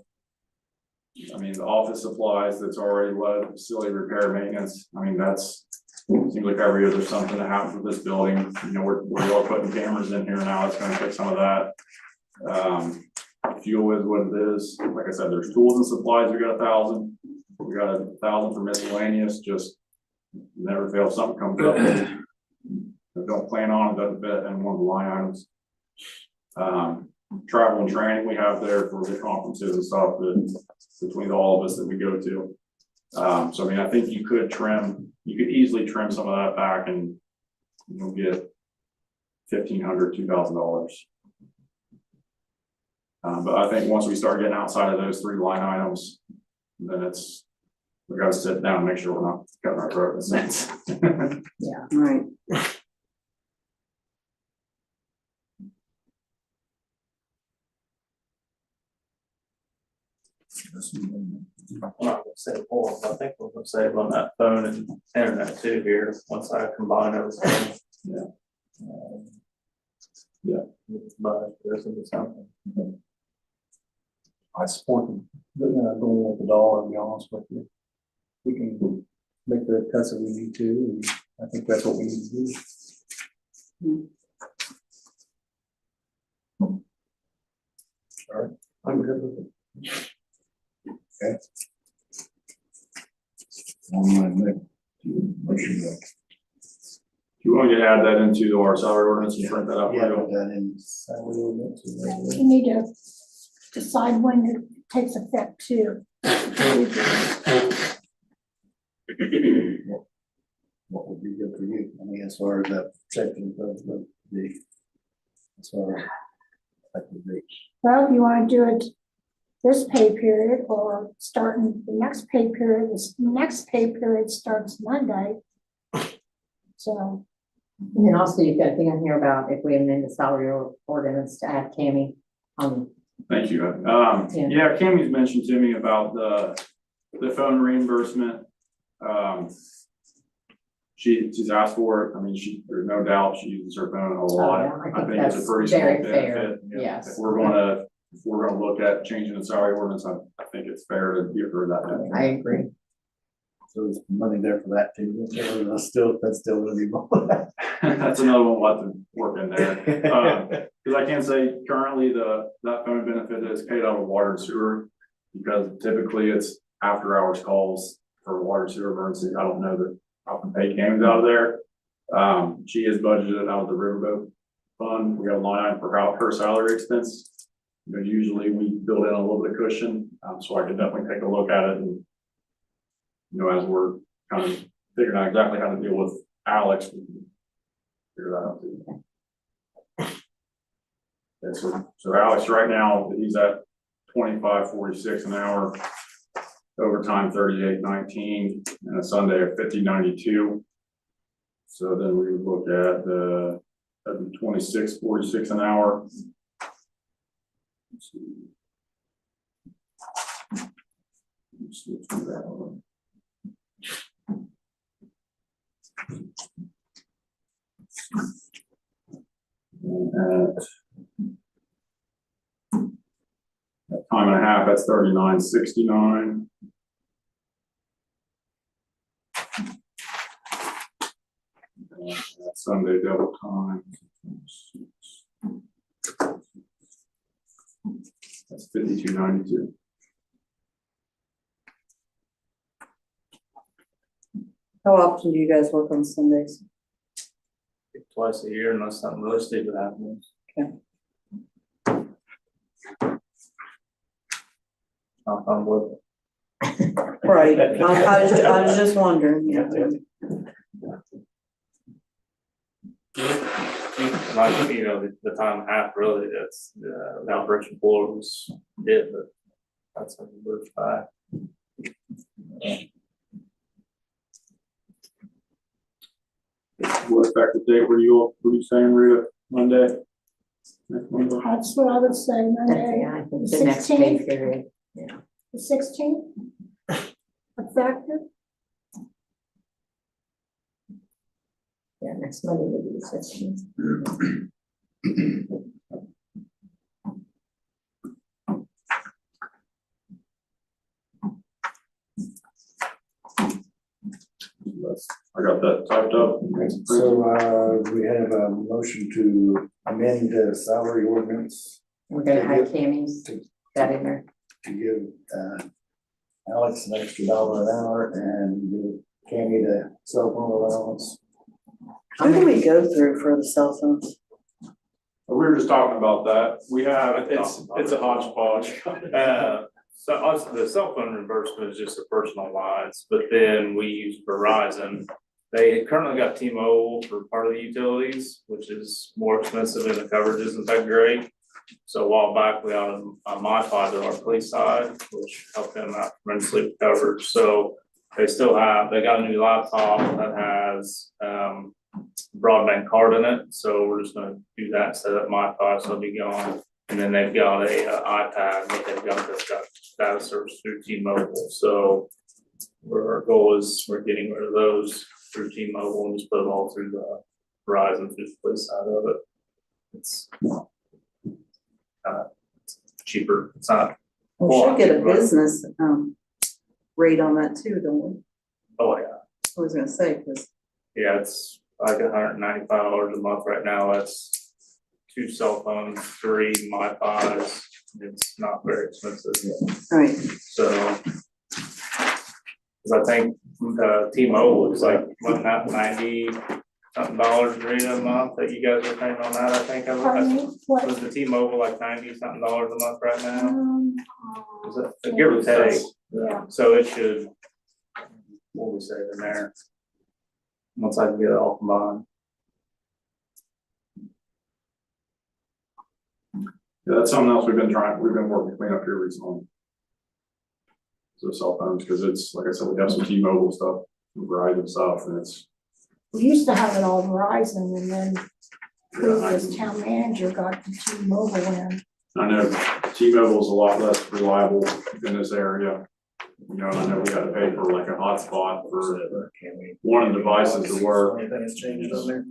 I mean, the office supplies, that's already low, facility repair maintenance, I mean, that's, seems like every year there's something that happens with this building. You know, we're all putting cameras in here now, it's gonna take some of that. Fuel is what it is. Like I said, there's tools and supplies, we got 1,000. We got 1,000 for miscellaneous, just never fail, something comes up. I don't plan on, it doesn't fit in one of the line items. Travel and training we have there for the conferences and stuff that between all of us that we go to. So I mean, I think you could easily trim some of that back and you'll get $1,500, $2,000. But I think once we start getting outside of those three line items, then we gotta sit down and make sure we're not cutting our throat in a sense. Yeah. Right. I'm not gonna save more, but I think we're gonna save on that phone and internet too here, once I combine everything. But there's something. I support going with the dollar, to be honest with you. We can make the cuts that we need to, and I think that's what we need to do. All right, I'm good with it. Okay. I'm gonna make motion that. Do you want me to add that into our salary ordinance and print that out? Yeah, for put you? that in salary ordinance. You need to decide when it takes effect too. What would be good for you? I mean, as far as that section of the, as far as that would be. Well, if you want to do it this pay period or starting the next pay period, this next pay period starts Monday. So, And then also you've got a thing on here about if we amend the salary ordinance to add Tammy, Thank you. Yeah. Yeah, Cammy's mentioned to me about the phone reimbursement. She's asked for it. I mean, there's no doubt she uses her phone a lot. yeah, I think it's a that's pretty small very fair, benefit. yes. If we're gonna look at changing the salary ordinance, I think it's fair to give her that benefit. I agree. So there's money there for that too. That's still gonna be more. That's another one we'll have to work in there. Cause I can say currently that phone benefit is paid out of water and sewer, because typically it's after hours calls for water and sewer emergency. I don't know that I can pay Cam's out of there. She is budgeted out of the riverboat fund. We got a line item for her salary expense. But usually we build in a little bit of cushion, so I can definitely take a look at it and, as we're kind of figuring out exactly how to deal with Alex, we can figure that out too. And so Alex, right now, he's at $25.46 an hour, overtime $38.19, and a Sunday of $50.92. So then we would look at the $26.46 an hour. Let's see what's in that one. At time and a half, that's $39.69. That's Sunday double time. That's $52.92. How often do you guys work on Sundays? Twice a year unless something really stupid happens. I'm with it. Right, I was just wondering, yeah. Like, the time and a half really, that's, the operation floor was it, but that's a bird by. What effective date were you saying, Rita? Monday? Next Monday? that's what I would say, Monday, Yeah, I think the next pay 16th? period, yeah. the 16th. Effective. Yeah, next Monday will be the 16th. I got that typed up. So, we have a motion to amend the salary ordinance We're gonna have Tammy's, that in there. to give, Alex an extra $1 an hour and give Cammy the cell phone allowance. Who do we go through for the cell phones? We were just talking about that. We have, It's a hodgepodge. So also the cell phone reimbursement is just the personal lines, but then we use Verizon. They currently got T-Mobile for part of the utilities, which is more expensive and the coverage isn't that great. So a while back, we added MiFi to our police side, which helped them out tremendously with coverage. So they got a new laptop that has broadband card in it. So we're just gonna do that instead of MiFi, so it'll be gone. And then they've got a iPad that they've got that's got data service through T-Mobile. So our goal is we're getting rid of those through T-Mobile and just put it all through the Verizon through the police side of it. It's cheaper, it's not, We should get a business, rate on that too, don't we? oh yeah, I was gonna say, cause yeah, it's like $195 a month right now, that's 2 cell phones, 3 MiFis, it's not very expensive. right, So, cause I think the T-Mobile is like, wasn't that $90-something a month that you guys are paying on that, I think. Pardon me, what? Was the T-Mobile like $90-something a month right now? Is Uh, it, give or take, Yeah, so it should, what we say in there? Once I can get it all combined. Yeah, that's something else we've been working to clean up here recently. So cell phones, because it's, like I said, we have some T-Mobile stuff, Verizon stuff, and it's, we used to have it all Verizon and then previous yeah, town manager got the T-Mobile in. I know T-Mobile is a lot less reliable in this area. You know, I know we had to pay for like a hotspot for one of the devices to work. Anything has changed on there?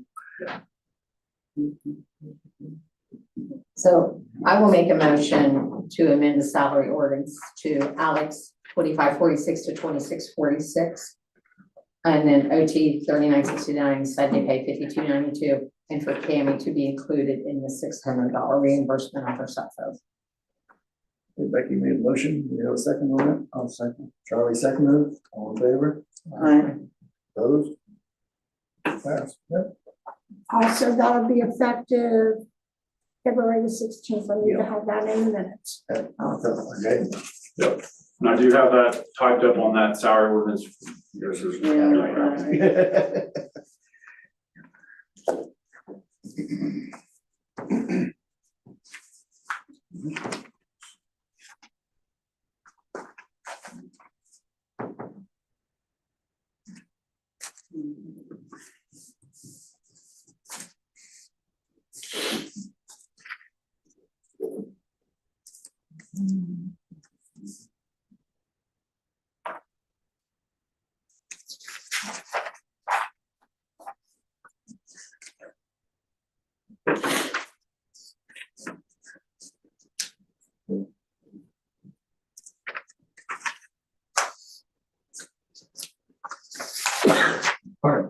So I will make a motion to amend the salary ordinance to Alex 2546 to 2646. And then OT 3969, Sunday pay 5292, and for Cammy to be included in the $600 reimbursement of her cell phone. Becky made a motion, we have a second on it? I'll second. Charlie seconded it, all in favor? Aye. Opposed? Passed, yep. Also, that'll be effective February the 16th. I need to have that in the minutes. Okay. Yep. And I do have that typed up on that salary ordinance. Alright.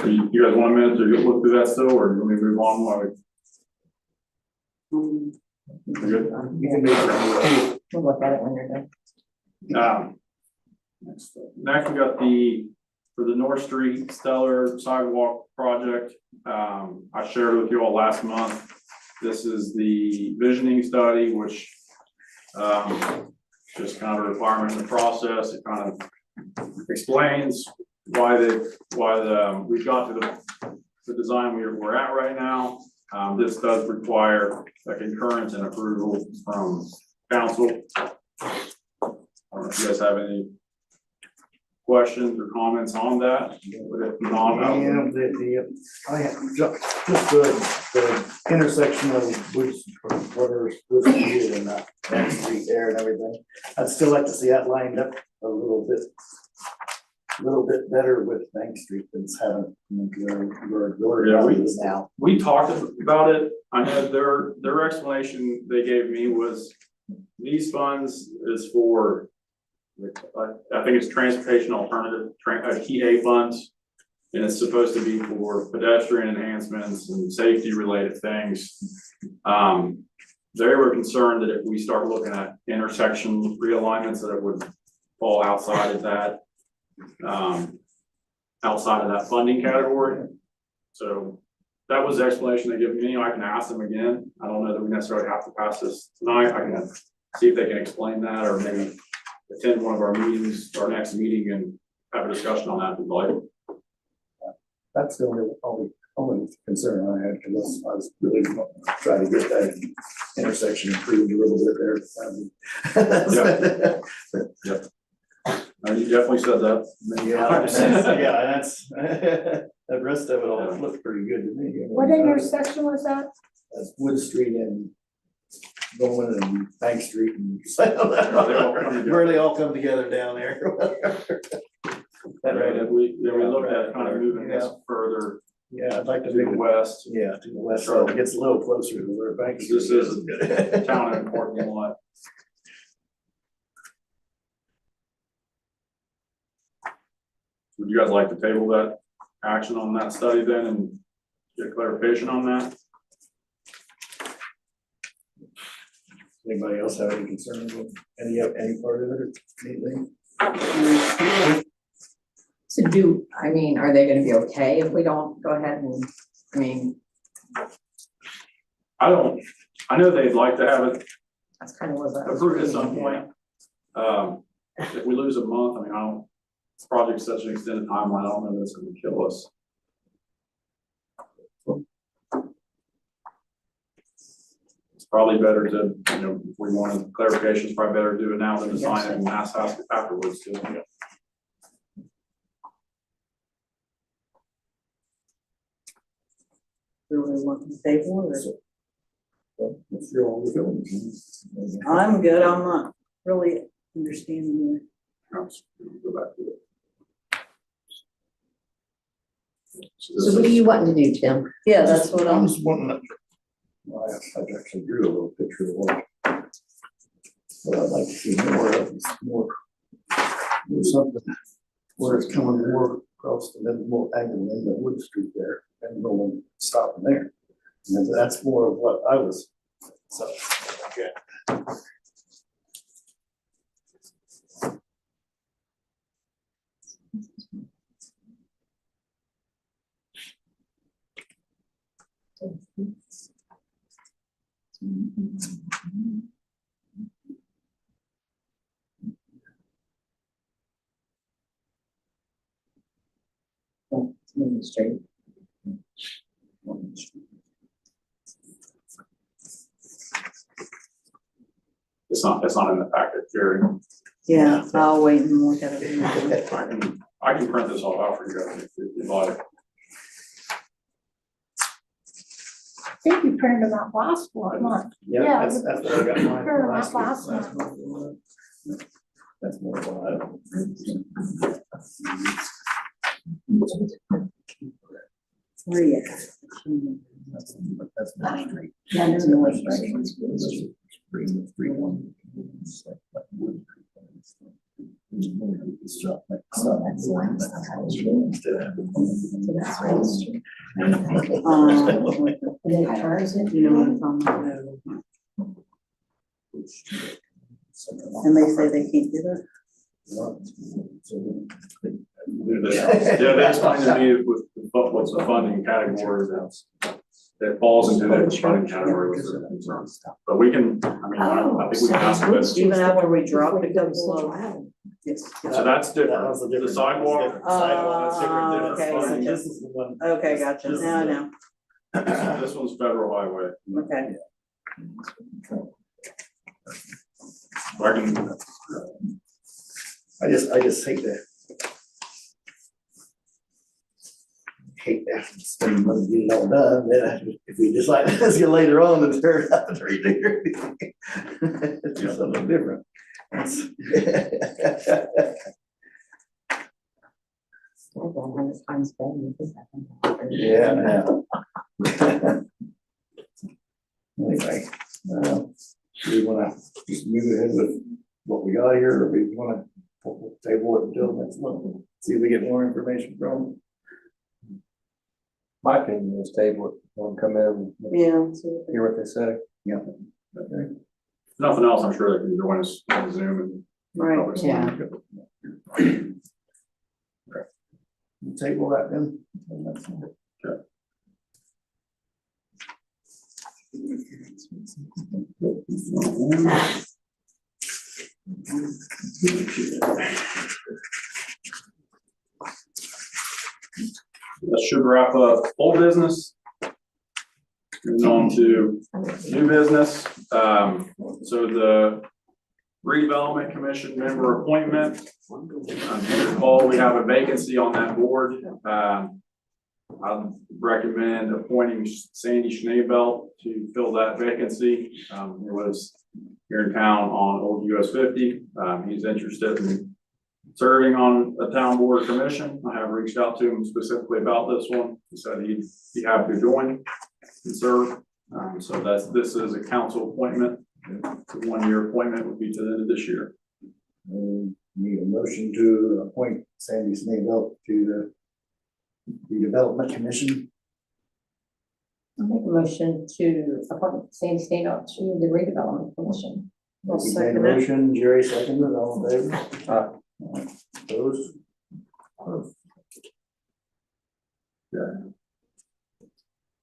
You guys want a minute to look through that still, or do you want me to move on while we? You're good? You can make it. We'll look at it when you're done. Next, we got for the North Street Stellar sidewalk project. I shared with you all last month. This is the visioning study, which just kind of a requirement in the process. It kind of explains why we got to the design we're at right now. This does require a concurrence and approval from council. I don't know if you guys have any questions or comments on that. But if not, I have just the intersection of Woods, whether it's Woods Street and that Main Street there and everything. I'd still like to see that lined up a little bit better with Main Street than it's having now. we talked about it. I know their explanation they gave me was these funds is for, I think it's transportation alternative, TA funds. And it's supposed to be for pedestrian enhancements and safety related things. They were concerned that if we start looking at intersection realignments, that it would fall outside of that funding category. So that was the explanation they gave me. I can ask them again. I don't know that we necessarily have to pass this tonight. I can see if they can explain that, or maybe attend one of our meetings, our next meeting, and have a discussion on that if you'd like. That's the only concern I had, because I was really trying to get that intersection improved a little bit there. Yeah. You definitely said that. That's the rest of it all looked pretty good to me. What intersection was that? That's Wood Street and Bowman and Bank Street and where they all come together down there. That right, we looked at kind of moving this further Yeah, I'd like to to the move it, west. yeah, to the west, so it gets a little closer to where Bank Street This is a town and parking lot. Would you guys like to table that action on that study then and get clarification on that? Anybody else have any concerns with any part of it or anything? So are they gonna be okay if we don't go ahead and, I know they'd like to have it that's kind of what I was approved at some reading. point. If we lose a month, this project's such an extended timeline, I don't know that it's gonna kill us. It's probably better to, if we wanted clarification, it's probably better to do it now than to sign it and ask afterwards too. Really want to table or? If you're all feeling. I'm good, I'm not really understanding Go back to it. So what do you want to do, Tim? it. Yeah, that's what I'm I'm, just wanting to. Well, I actually drew a little picture of what. What I'd like to see more of is more something where it's coming more across the middle, more angle in the Wood Street there and rolling, stopping there. And that's more of what I was, so, okay. Straight. It's not in the packet, Jerry. yeah, I'll wait and look at it. I can print this all out for you guys if you'd like. I think you printed them out last month. Yeah, Yeah, that's what I got mine fair from enough, last last month. That's more of what I don't. Yeah. That's Main Street. Yeah, I know the Wood You know what I'm talking about? And they say they can't do that? Yeah, they explained to me with what's the funding category that falls into that funding category was their concern. But we can, I think we can ask them. Even after we dropped a couple of. So that's That different. was a The different. sidewalk. Sidewalk, that's different, okay. different. funding. This is the one. Okay, gotcha, now I know, This one's federal highway. okay. I can, I just hate that. Hate that, spend money, get it all done, then if we decide let's get later on and tear it up and redo it. It's just something different. Yeah, now. Anyway, do we wanna just move ahead with what we got here, or we wanna table it until next month? See if we get more information from them? My opinion is table it, let them come in, Yeah. hear what they say. Yeah. Okay. nothing else, I'm sure they can join us on Zoom and. Right, yeah. We'll table that then. Okay. That should wrap up old business. Moving on to new business. So the redevelopment commission member appointment. Recall, we have a vacancy on that board. I recommend appointing Sandy Schneebelt to fill that vacancy. He lives here in town on Old US 50. He's interested in serving on a town board commission. I have reached out to him specifically about this one. He said he'd be happy to join and serve. So this is a council appointment. It's a 1-year appointment, would be to the end of this year. Need a motion to appoint Sandy Snaybelt to the redevelopment commission. I'll make a motion to appoint Sandy Stano to the redevelopment commission. I'll You made a second it. motion, Jerry seconded, all in favor? Those.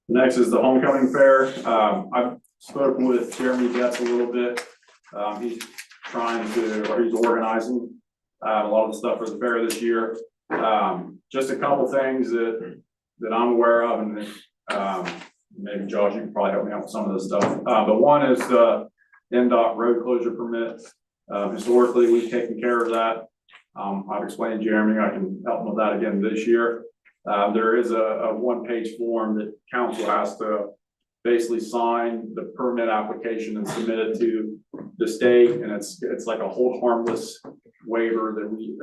Next is the homecoming fair. I've spoken with Jeremy Getz a little bit. He's trying to, or he's organizing a lot of the stuff for the fair this year. Just a couple things that I'm aware of, and maybe Josh, you can probably help me out with some of this stuff. But one is the NDOT road closure permit. Historically, we've taken care of that. I've explained to Jeremy, I can help him with that again this year. There is a 1-page form that council has to basically sign the permit application and submit it to the state, and it's like a hold harmless waiver that we,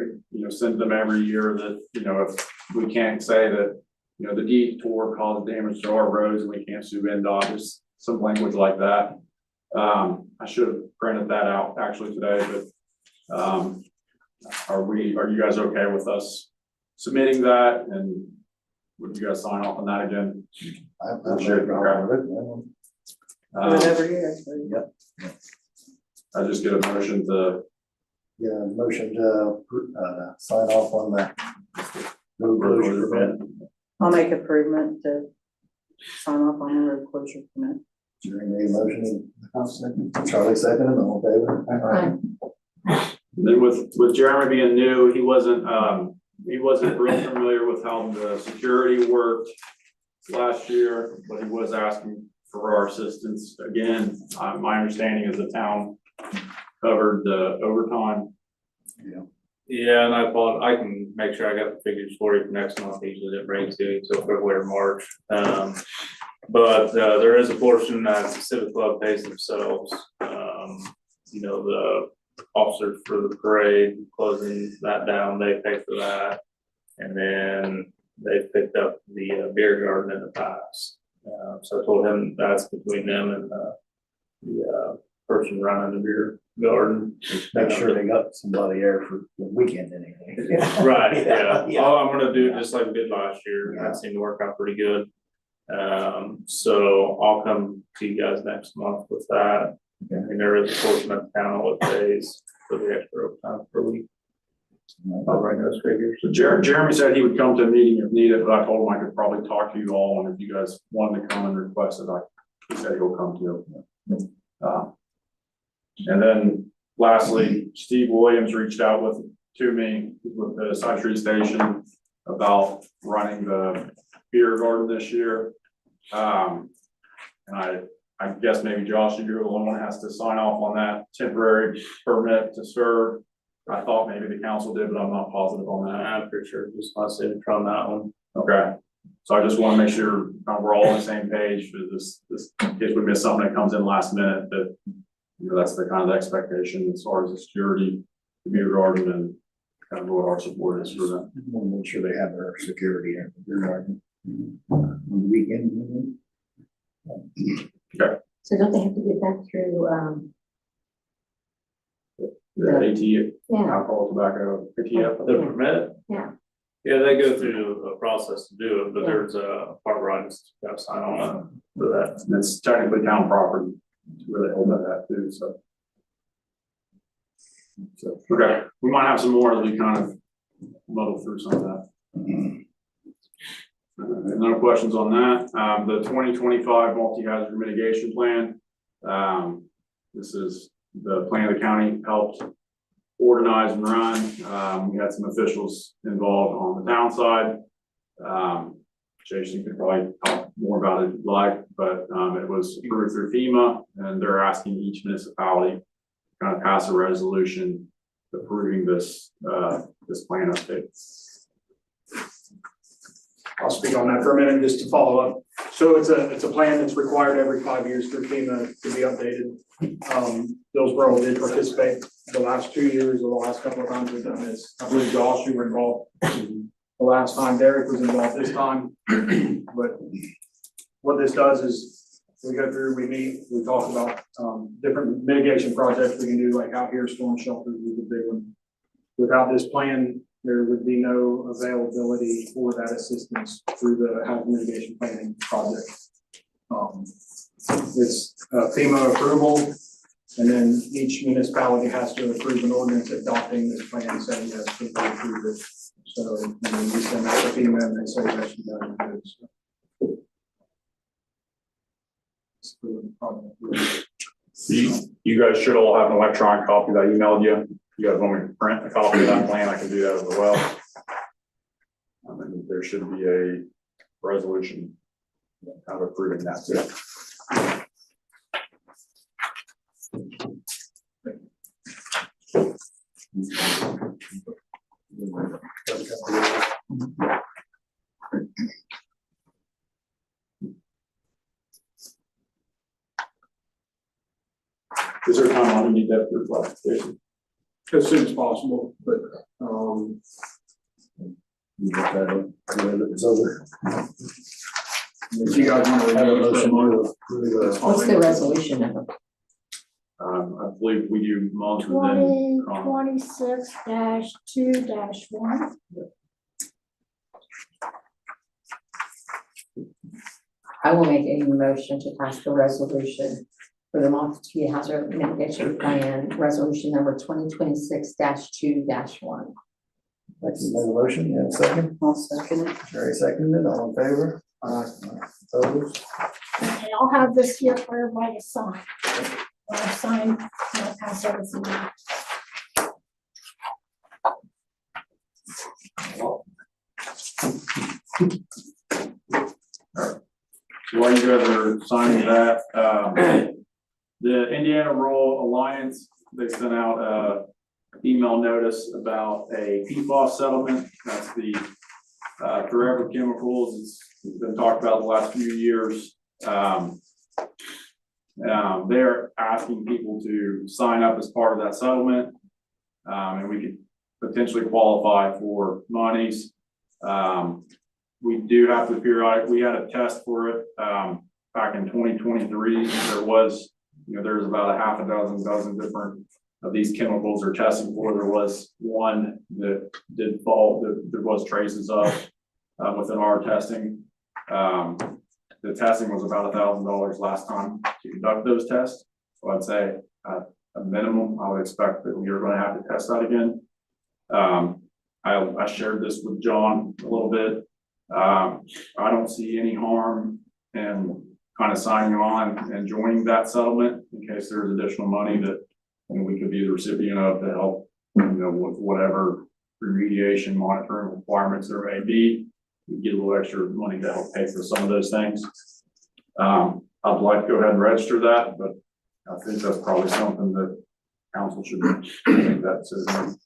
send them every year that, if we can't say that, the detour caused damage to our roads and we can't sue NDOT, there's some language like that. I should have printed that out actually today, but, are you guys okay with us submitting that, and would you guys sign off on that again? I'm sure. Whatever year. I just get a motion to Yeah, motion to, sign off on the road closure permit. I'll make improvement to sign off on the road closure permit. Jerry made a motion, I'll second. Charlie seconded, all in favor? Then with Jeremy being new, he wasn't real familiar with how the security worked last year, but he was asking for our assistance. Again, my understanding is the town covered the overtime. Yeah, and I can make sure I got the figures for you for next month. Usually didn't bring to you until February or March. But there is a portion that the Civic Club pays themselves. The officers for the parade, closing that down, they pay for that. And then they picked up the beer garden in the past. So I told him that's between them and the person running the beer garden. Make sure they got somebody there for the weekend anyway. Right, yeah. All I'm gonna do, just like we did last year, that seemed to work out pretty good. So I'll come to you guys next month with that. And there is a portion of town what pays for the extra overtime per week. I'll write those figures. So Jeremy said he would come to a meeting if needed, but I told him I could probably talk to you all, and if you guys wanted to come and request it, he said he'll come to. And then lastly, Steve Williams reached out to me with the Side Street Station about running the beer garden this year. And I guess maybe Josh, you're the one that has to sign off on that temporary permit to serve. I thought maybe the council did, but I'm not positive on that. I'm pretty sure just my signature on that one. Okay, so I just want to make sure we're all on the same page for this in case we miss something that comes in last minute, that, that's the kind of expectation as far as the security, the beer garden, and kind of what our support is for them. Want to make sure they have their security in the beer garden. On the weekend. So don't they have to get that through, The ATF, yeah, alcohol, tobacco, ATF. The permit? Yeah. Yeah, they go through a process to do it, but there's a part where I just got to sign on for that. And it's technically town property, where they hold that at too, so. Okay, we might have some more as we kind of muddle through some of that. No questions on that. The 2025 multi-hazard mitigation plan. This is the plan the county helped organize and run. We had some officials involved on the town side. Jason could probably talk more about it if you'd like, but it was approved through FEMA, and they're asking each municipality to kind of pass a resolution approving this plan update. I'll speak on that for a minute, just to follow up. So it's a plan that's required every 5 years through FEMA to be updated. Dillsboro did participate the last 2 years, or the last couple of times we've done this, I believe Josh, you were involved the last time, Derek was involved this time. But what this does is, we go through, we meet, we talk about, different mitigation projects we can do, like out here, storm shelters is a big one. Without this plan, there would be no availability for that assistance through the hazard mitigation planning project. It's FEMA approval, and then each municipality has to approve an ordinance adopting this plan, saying yes, they approve it. So, and then we send out to FEMA and they say yes, you got to do it. So. It's really the project. You guys should all have an electronic copy that I emailed you. You guys want me to print a copy of that plan, I can do that as well. And there should be a resolution kind of approving that too. Is there time on you need that for clarification? As soon as possible, but, You get that up, when it's over. if you guys want to. Have a motion to approve, What's the resolution number? I believe we do months within. 2026-2-1. I will make a motion to pass the resolution for the Montague Hazard Mitigation Plan, resolution number 2026-2-1. Let's make a motion, you have a second? I'll second it. Jerry seconded, all in favor? Opposed? Okay, I'll have this here for everybody to sign. I'll sign, I'll pass everything out. While you guys are signing that, the Indiana Rural Alliance, they sent out a email notice about a PFAS settlement. That's the forever chemicals. It's been talked about the last few years. They're asking people to sign up as part of that settlement. And we could potentially qualify for monies. We do have to we had a test for it, back in 2023. There's about a half a dozen different of these chemicals are testing for. There was one that did fall, that there was traces of, within our testing. The testing was about $1,000 last time to conduct those tests. So I'd say at a minimum, I would expect that we are going to have to test that again. I shared this with John a little bit. I don't see any harm in kind of signing on and joining that settlement in case there's additional money that we could be the recipient of to help, with whatever remediation monitoring requirements there may be. We get a little extra money to help pay for some of those things. I'd like to go ahead and register that, but I think that's probably something that council should make that decision.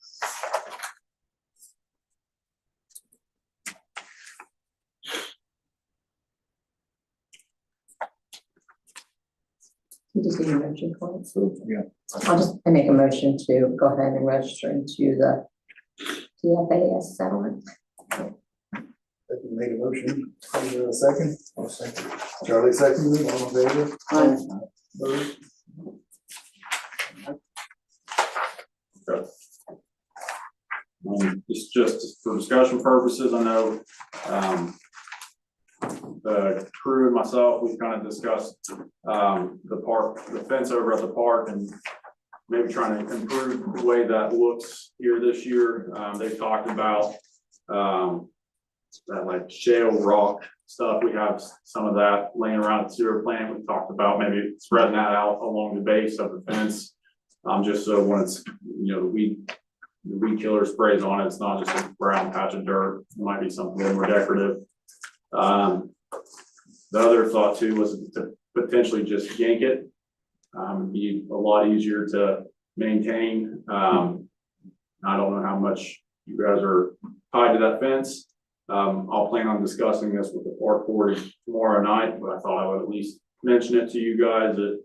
You just need a motion for it. Yeah. I'll just make a motion to go ahead and register into the TFAS settlement. Made a motion, is there a second? I'll second. Charlie seconded, all in favor? Opposed? Just for discussion purposes, I know, the crew and myself, we've kind of discussed, the fence over at the park and maybe trying to improve the way that looks here this year. They've talked about, that like shale rock stuff. We have some of that laying around at the sewer plant. We've talked about maybe spreading that out along the base of the fence. Just so when it's, the weed killer sprays on it, it's not just a brown patch of dirt. It might be something more decorative. The other thought too was to potentially just yank it. Be a lot easier to maintain. I don't know how much you guys are tied to that fence. I'll plan on discussing this with the park board tomorrow night, but I thought I would at least mention it to you guys that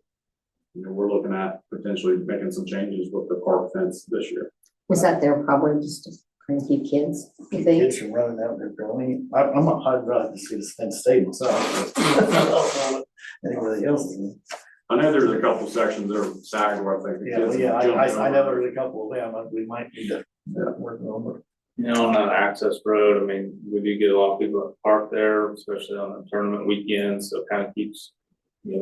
we're looking at potentially making some changes with the park fence this year. Was that there probably just to kind of keep kids, you think? Kids from running out there, probably. I'd rather see this fence stay myself. But I don't know what anybody else is. I know there's a couple sections that are sagged where I think. the Yeah, kids yeah, jump I know over. there's a couple of them, but we might need to work on them. You know, on that access road, I mean, we do get a lot of people that park there, especially on the tournament weekends, so it kind of keeps,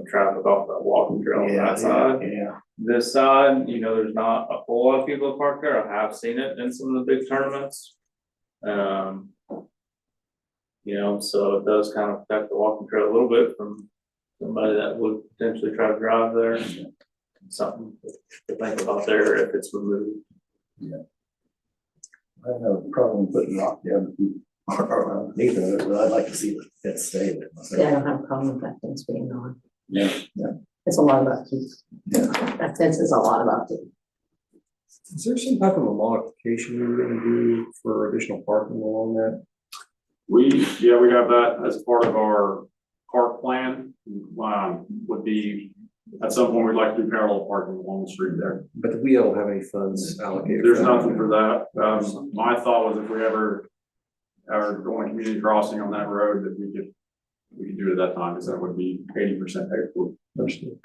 traffic off that walking trail on that side. Yeah. This side, there's not a whole lot of people that park there. I have seen it in some of the big tournaments. So it does kind of affect the walking trail a little bit from somebody that would potentially try to drive there. Something to think about there if it's removed. I have no problem putting rock down underneath of it, but I'd like to see the fence stay there. Yeah, I don't have a problem with that fence being on. Yeah, yeah. It's a lot of upkeep. Yeah. That fence is a lot of upkeep. Is there some type of a modification you're gonna do for additional parking along that? We have that as part of our park plan, would be, at some point, we'd like to do parallel parking along the street there. But we don't have any funds allocated. There's nothing for that. My thought was if we ever going community crossing on that road, that we could do it at that time, because that would be 80% paid for. Understood.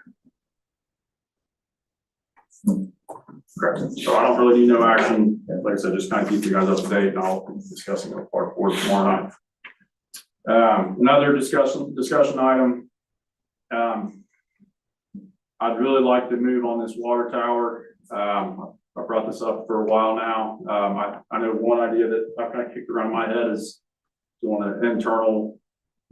Correct. So I don't really need no action. Like I said, just kind of keep you guys up to date, and I'll be discussing it with park board tomorrow night. Another discussion item. I'd really like to move on this water tower. I brought this up for a while now. I know one idea that I've kind of kicked around my head is doing an internal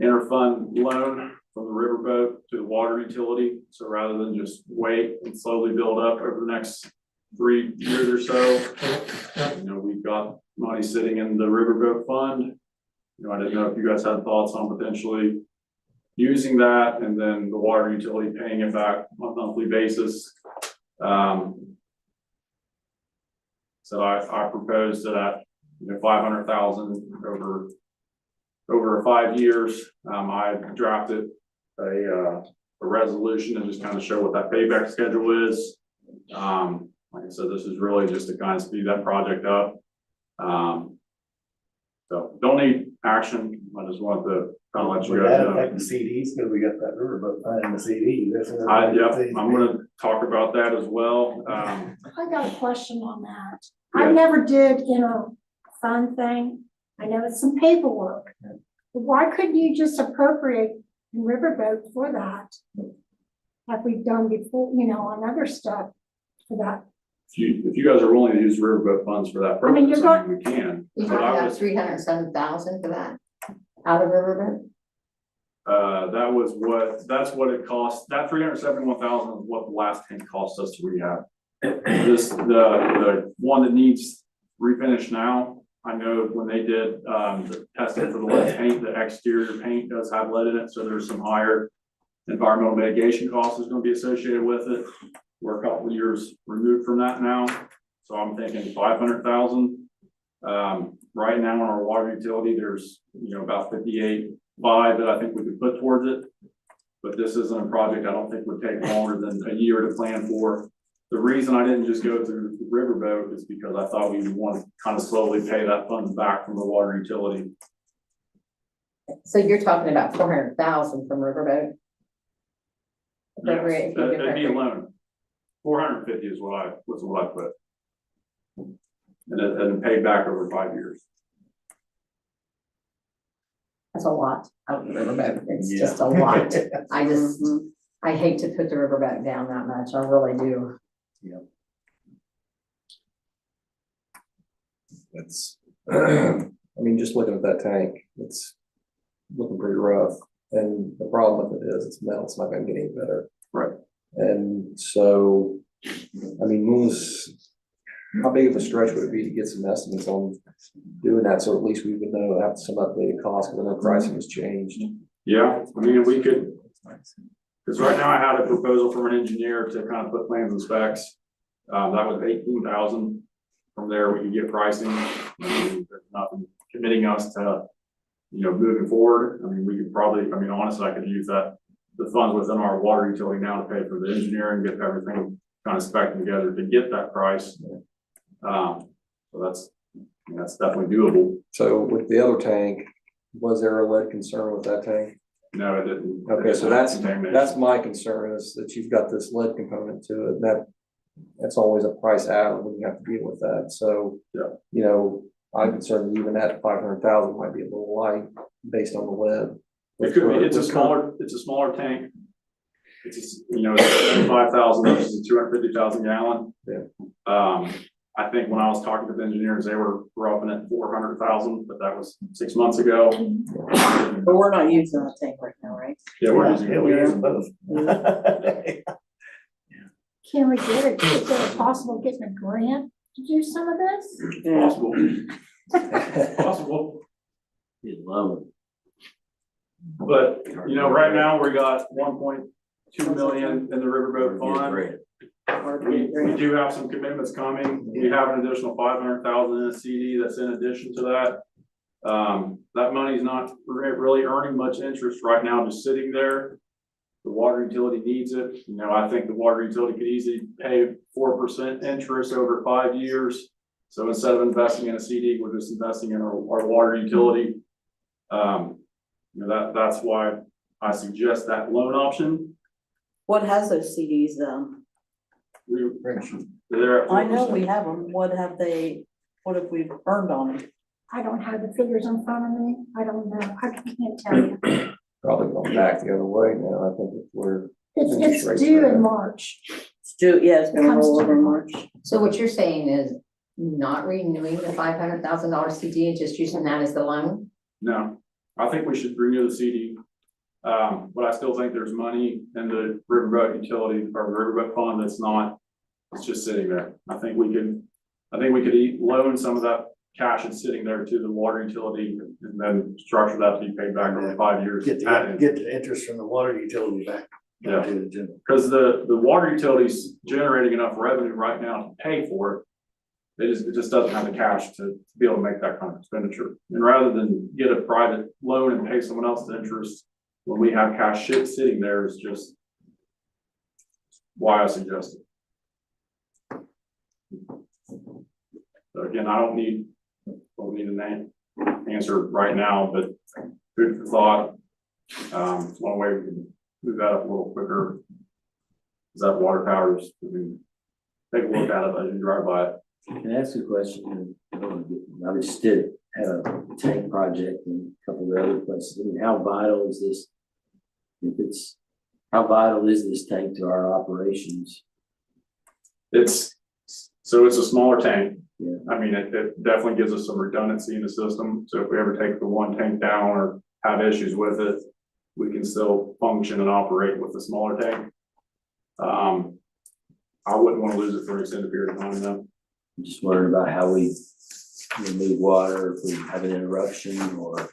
interfund loan from the riverboat to the water utility. So rather than just wait and slowly build up over the next 3 years or so, we've got money sitting in the riverboat fund. I didn't know if you guys had thoughts on potentially using that, and then the water utility paying it back on a monthly basis. So I proposed that at 500,000 over 5 years. I drafted a resolution and just kind of show what that payback schedule is. Like I said, this is really just to kind of speed that project up. So don't need action. I just want to kind of let you Would guys that know. affect the CDs, because we got that riverboat fund in the CD. I'm gonna talk about that as well. I got a question on that. Yeah. I never did fund thing. I know it's some paperwork. But why couldn't you just appropriate riverboat for that? Like we've done before, on other stuff for that. If you guys are willing to use riverboat funds for that I mean, purpose, you're we can. You But I talking about was, 307,000 for that out of Riverboat? that's what it cost. That 371,000 is what the last tank cost us to rehab. The one that needs refinished now, I know when they did, the testing for the lead paint, the exterior paint does have lead in it, so there's some higher environmental mitigation costs is gonna be associated with it. We're a couple of years removed from that now, so I'm thinking 500,000. Right now in our water utility, there's, about 58.5 that I think we could put towards it. But this isn't a project I don't think would take longer than a year to plan for. The reason I didn't just go through the riverboat is because I thought we would want to kind of slowly pay that funds back from the water utility. So you're talking about 400,000 from Riverboat? Yes, Appropriate. that'd be a loan. 450 is what I put. And then paid back over 5 years. That's a lot out of the Riverboat. It's Yeah. just a lot. I hate to put the Riverboat down that much. I really do. It's, I mean, just looking at that tank, it's looking pretty rough. And the problem with it is it's metal, it's not gonna get any better. Right. And so, I mean, how big of a stretch would it be to get some estimates on doing that? So at least we would know, have some updated costs, because I know pricing has changed. Yeah, I mean, we could, because right now I had a proposal from an engineer to kind of put plans and specs. That was 18,000. From there, we could get pricing. There's nothing committing us to, moving forward. I mean, we could probably, honestly, I could use that the funds within our water utility now to pay for the engineering, get everything kind of spec together to get that price. So that's definitely doable. So with the other tank, was there a lead concern with that tank? No, it didn't. Okay, so that's Contamination. my concern is that you've got this lead component to it, and that's always a price add when you have to deal with that, so. Yeah. You know, I'm concerned even at 500,000 might be a little light based on the lead. It could be, it's a smaller tank. It's, you know, it's 5,000 versus a 250,000 gallon. Yeah. I think when I was talking to the engineers, they were roughing at 400,000, but that was 6 months ago. But we're not using that tank right now, right? Yeah, we're using Yeah, we it. use them both. Can we get it, is it possible getting a grant to do some of this? Possible. Possible. Be low. But, you know, right now we got 1.2 million in the riverboat fund. We do have some commitments coming. We have an additional 500,000 in a CD that's in addition to that. That money's not really earning much interest right now, just sitting there. The water utility needs it. You know, I think the water utility could easily pay 4% interest over 5 years. So instead of investing in a CD, we're just investing in our water utility. You know, that's why I suggest that loan option. What has those CDs, They're at I know 4%. we have them, what have we earned on them? I don't have the figures in front of me, I don't know, I can't tell you. Probably going back the other way now, I think if we're. It's due in March. It's due, yeah, it's gonna Comes roll to over in March. So what you're saying is not renewing the $500,000 CD and just using that as the loan? No, I think we should renew the CD. But I still think there's money in the riverboat utility or the riverboat fund it's just sitting there. I think we could loan some of that cash that's sitting there to the water utility and then structure that to be paid back over 5 years. Get the interest from the water utility back. Yeah. To the general. Because the water utility's generating enough revenue right now to pay for it. It just doesn't have the cash to be able to make that kind of expenditure. And rather than get a private loan and pay someone else the interest, when we have cash sitting there is just why I suggest it. So again, I don't need an answer right now, but food for thought. One way we can move that up a little quicker is that water towers. I mean, take a look at it as you drive by it. Can I ask a question? I just had a tank project in a couple of other places. I mean, how vital is this? How vital is this tank to our operations? It's a smaller tank. Yeah. I mean, it definitely gives us some redundancy in the system. So if we ever take the one tank down or have issues with it, we can still function and operate with the smaller tank. I wouldn't want to lose it for an extended period of time though. I'm just wondering about how we move water, if we have an interruption or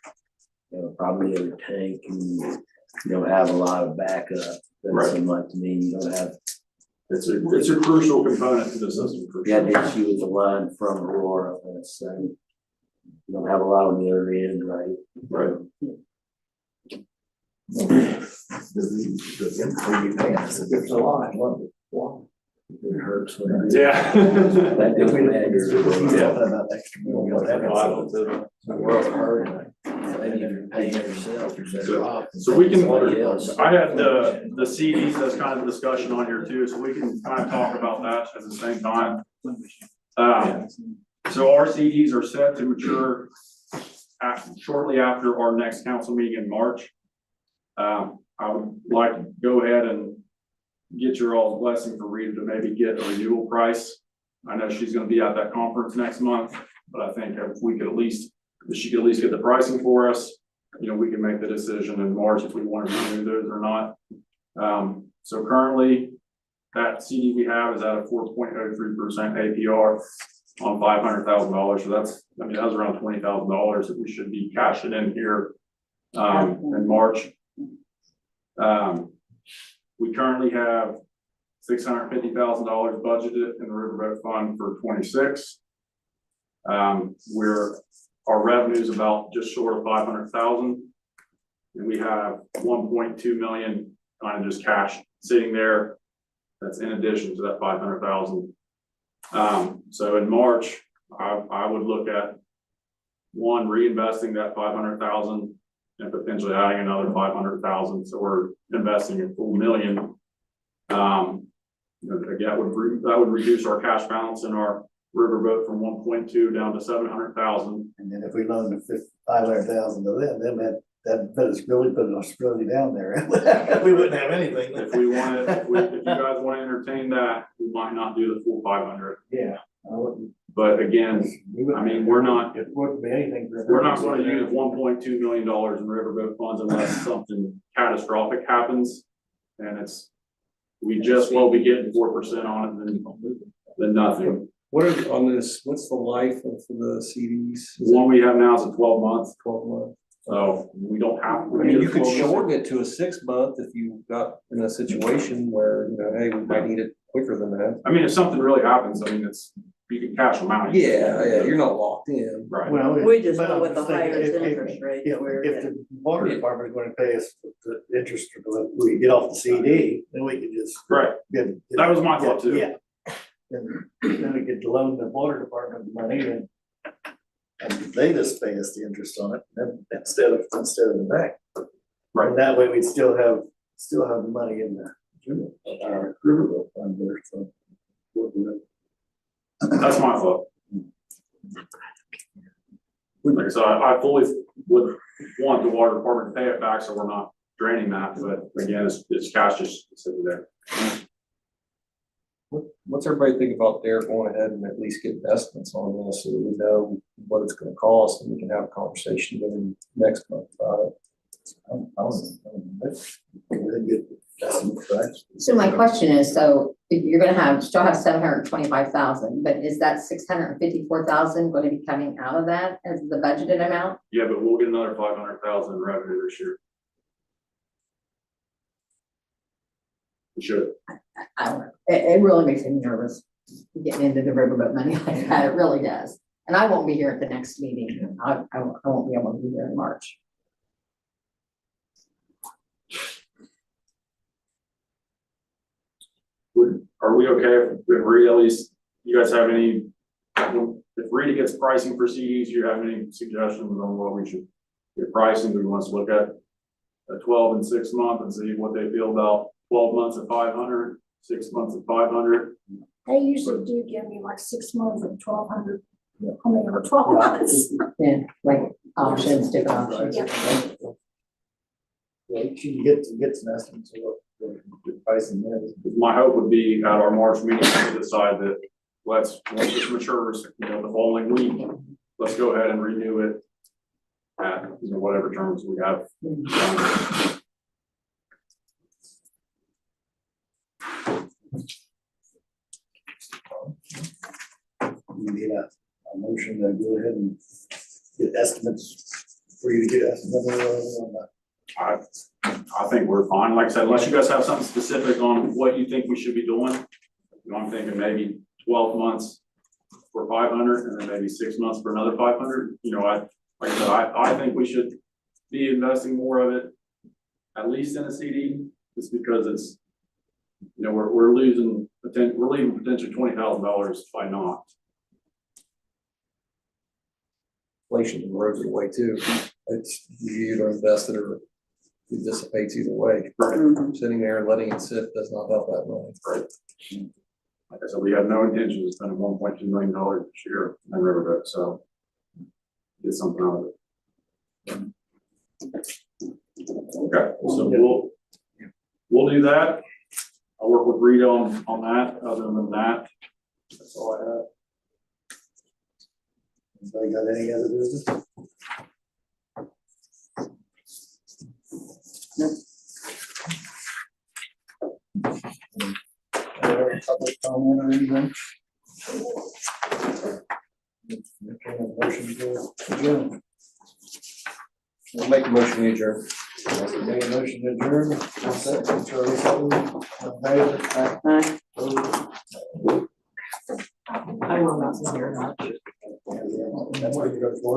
problem with the other tank and you don't have a lot of backup. That seemed like to me you don't have. It's a crucial component to the system. We had the issue with the line from Aurora, let's say. You don't have a lot on the other end, right? Right. It's a lot, love it. It hurts. When it- Yeah. That If doesn't we matter. didn't, about extra million. The world's hurting. Maybe you're paying yourself. So we can, Somebody else. I had the CDs as kind of discussion on here too, so we can kind of talk about that at the same time. So our CDs are set to mature shortly after our next council meeting in March. I would like to go ahead and get your all's blessing for Rita to maybe get a renewal price. I know she's gonna be at that conference next month, but I think if she could at least get the pricing for us, we can make the decision in March if we want to renew those or not. So currently, that CD we have is at a 4.03% APR on $500,000. So that's around $20,000 that we should be cashing in here in March. We currently have $650,000 budgeted in the riverboat fund for 26. Our revenue is about just short of 500,000. And we have 1.2 million kind of just cash sitting there. That's in addition to that 500,000. So in March, I would look at one, reinvesting that 500,000 and potentially adding another 500,000. So we're investing a full $1 million. Again, that would reduce our cash balance in our riverboat from 1.2 down to 700,000. And then if we loan the 500,000 to them, then that put us really down there. We wouldn't have anything. If we wanted, if you guys want to entertain that, we might not do the full 500. Yeah. I wouldn't. But again, I mean, we're not It wouldn't be anything. going to use $1.2 million in riverboat funds unless something catastrophic happens. And we just will be getting 4% on it than nothing. What are, on this, what's the life of the CDs? The one we have now is a 12-month, 12 months. so we don't have. I mean, you could shorten it to a 6 month if you got in a situation where, hey, we might need it quicker than that. I mean, if something really happens, I mean, you can cash them out. Yeah, you're not locked in. Right. Well, We just but went I'm with the just thinking, highest if- interest rate. If we're if at. the water department is gonna pay us the interest, we get off the CD, then we can just. Right. That was my thought too. Yeah. Then we could loan the water department the money and they just pay us the interest on it, then instead of the bank. Right. And that way we'd still have the money in our riverboat fund there, so. That's my thought. Like I said, I fully would want the water department to pay it back, so we're not draining that, but again, it's cash just sitting there. What's everybody think about Derek going ahead and at least get estimates on this so that we know what it's gonna cost and we can have a conversation with him next month about it? So my question is, so if you're gonna still have 725,000, but is that 654,000 going to be coming out of that as the budgeted amount? Yeah, but we'll get another 500,000 in revenue this year. We should. I don't know. It really makes me nervous getting into the riverboat money like that. It really does. And I won't be here at the next meeting. I won't be able to be here in March. Are we okay if Rita, at least, you guys have any, if Rita gets pricing for CDs, do you have any suggestions on what we should get pricing? Do we want to look at a 12 and 6 month and see what they feel about 12 months at 500, 6 months at 500? They usually do give me like 6 months of 1,200, I mean, or 12 months. Yeah, like options, different options. Yeah, you can get some estimates of what the pricing is. My hope would be at our March meeting to decide that once this matures, the following week, let's go ahead and renew it at, whatever terms we have. You need a motion to go ahead and get estimates for you to get estimates on that. I think we're fine. Like I said, unless you guys have something specific on what you think we should be doing. I'm thinking maybe 12 months for 500 and then maybe 6 months for another 500. I think we should be investing more of it, at least in a CD, just because it's, we're leaving potentially $20,000 by not. Inflation erodes it away too. It's you either invest it or it dissipates either way. Mhm. Sitting there and letting it sit does not help that money. Right. Like I said, we have no intention of spending $1.2 million this year on riverboat, so get something out of it. Okay, so we'll do that. I'll work with Rita on that. Other than that, that's all I have. Anybody got any other business? Public comment or anything? Okay, motion to adjourn. We'll make a motion to adjourn. Okay, motion to adjourn. Second, Charlie Sutton. Aye. I will not be here in March. That's what you're going for.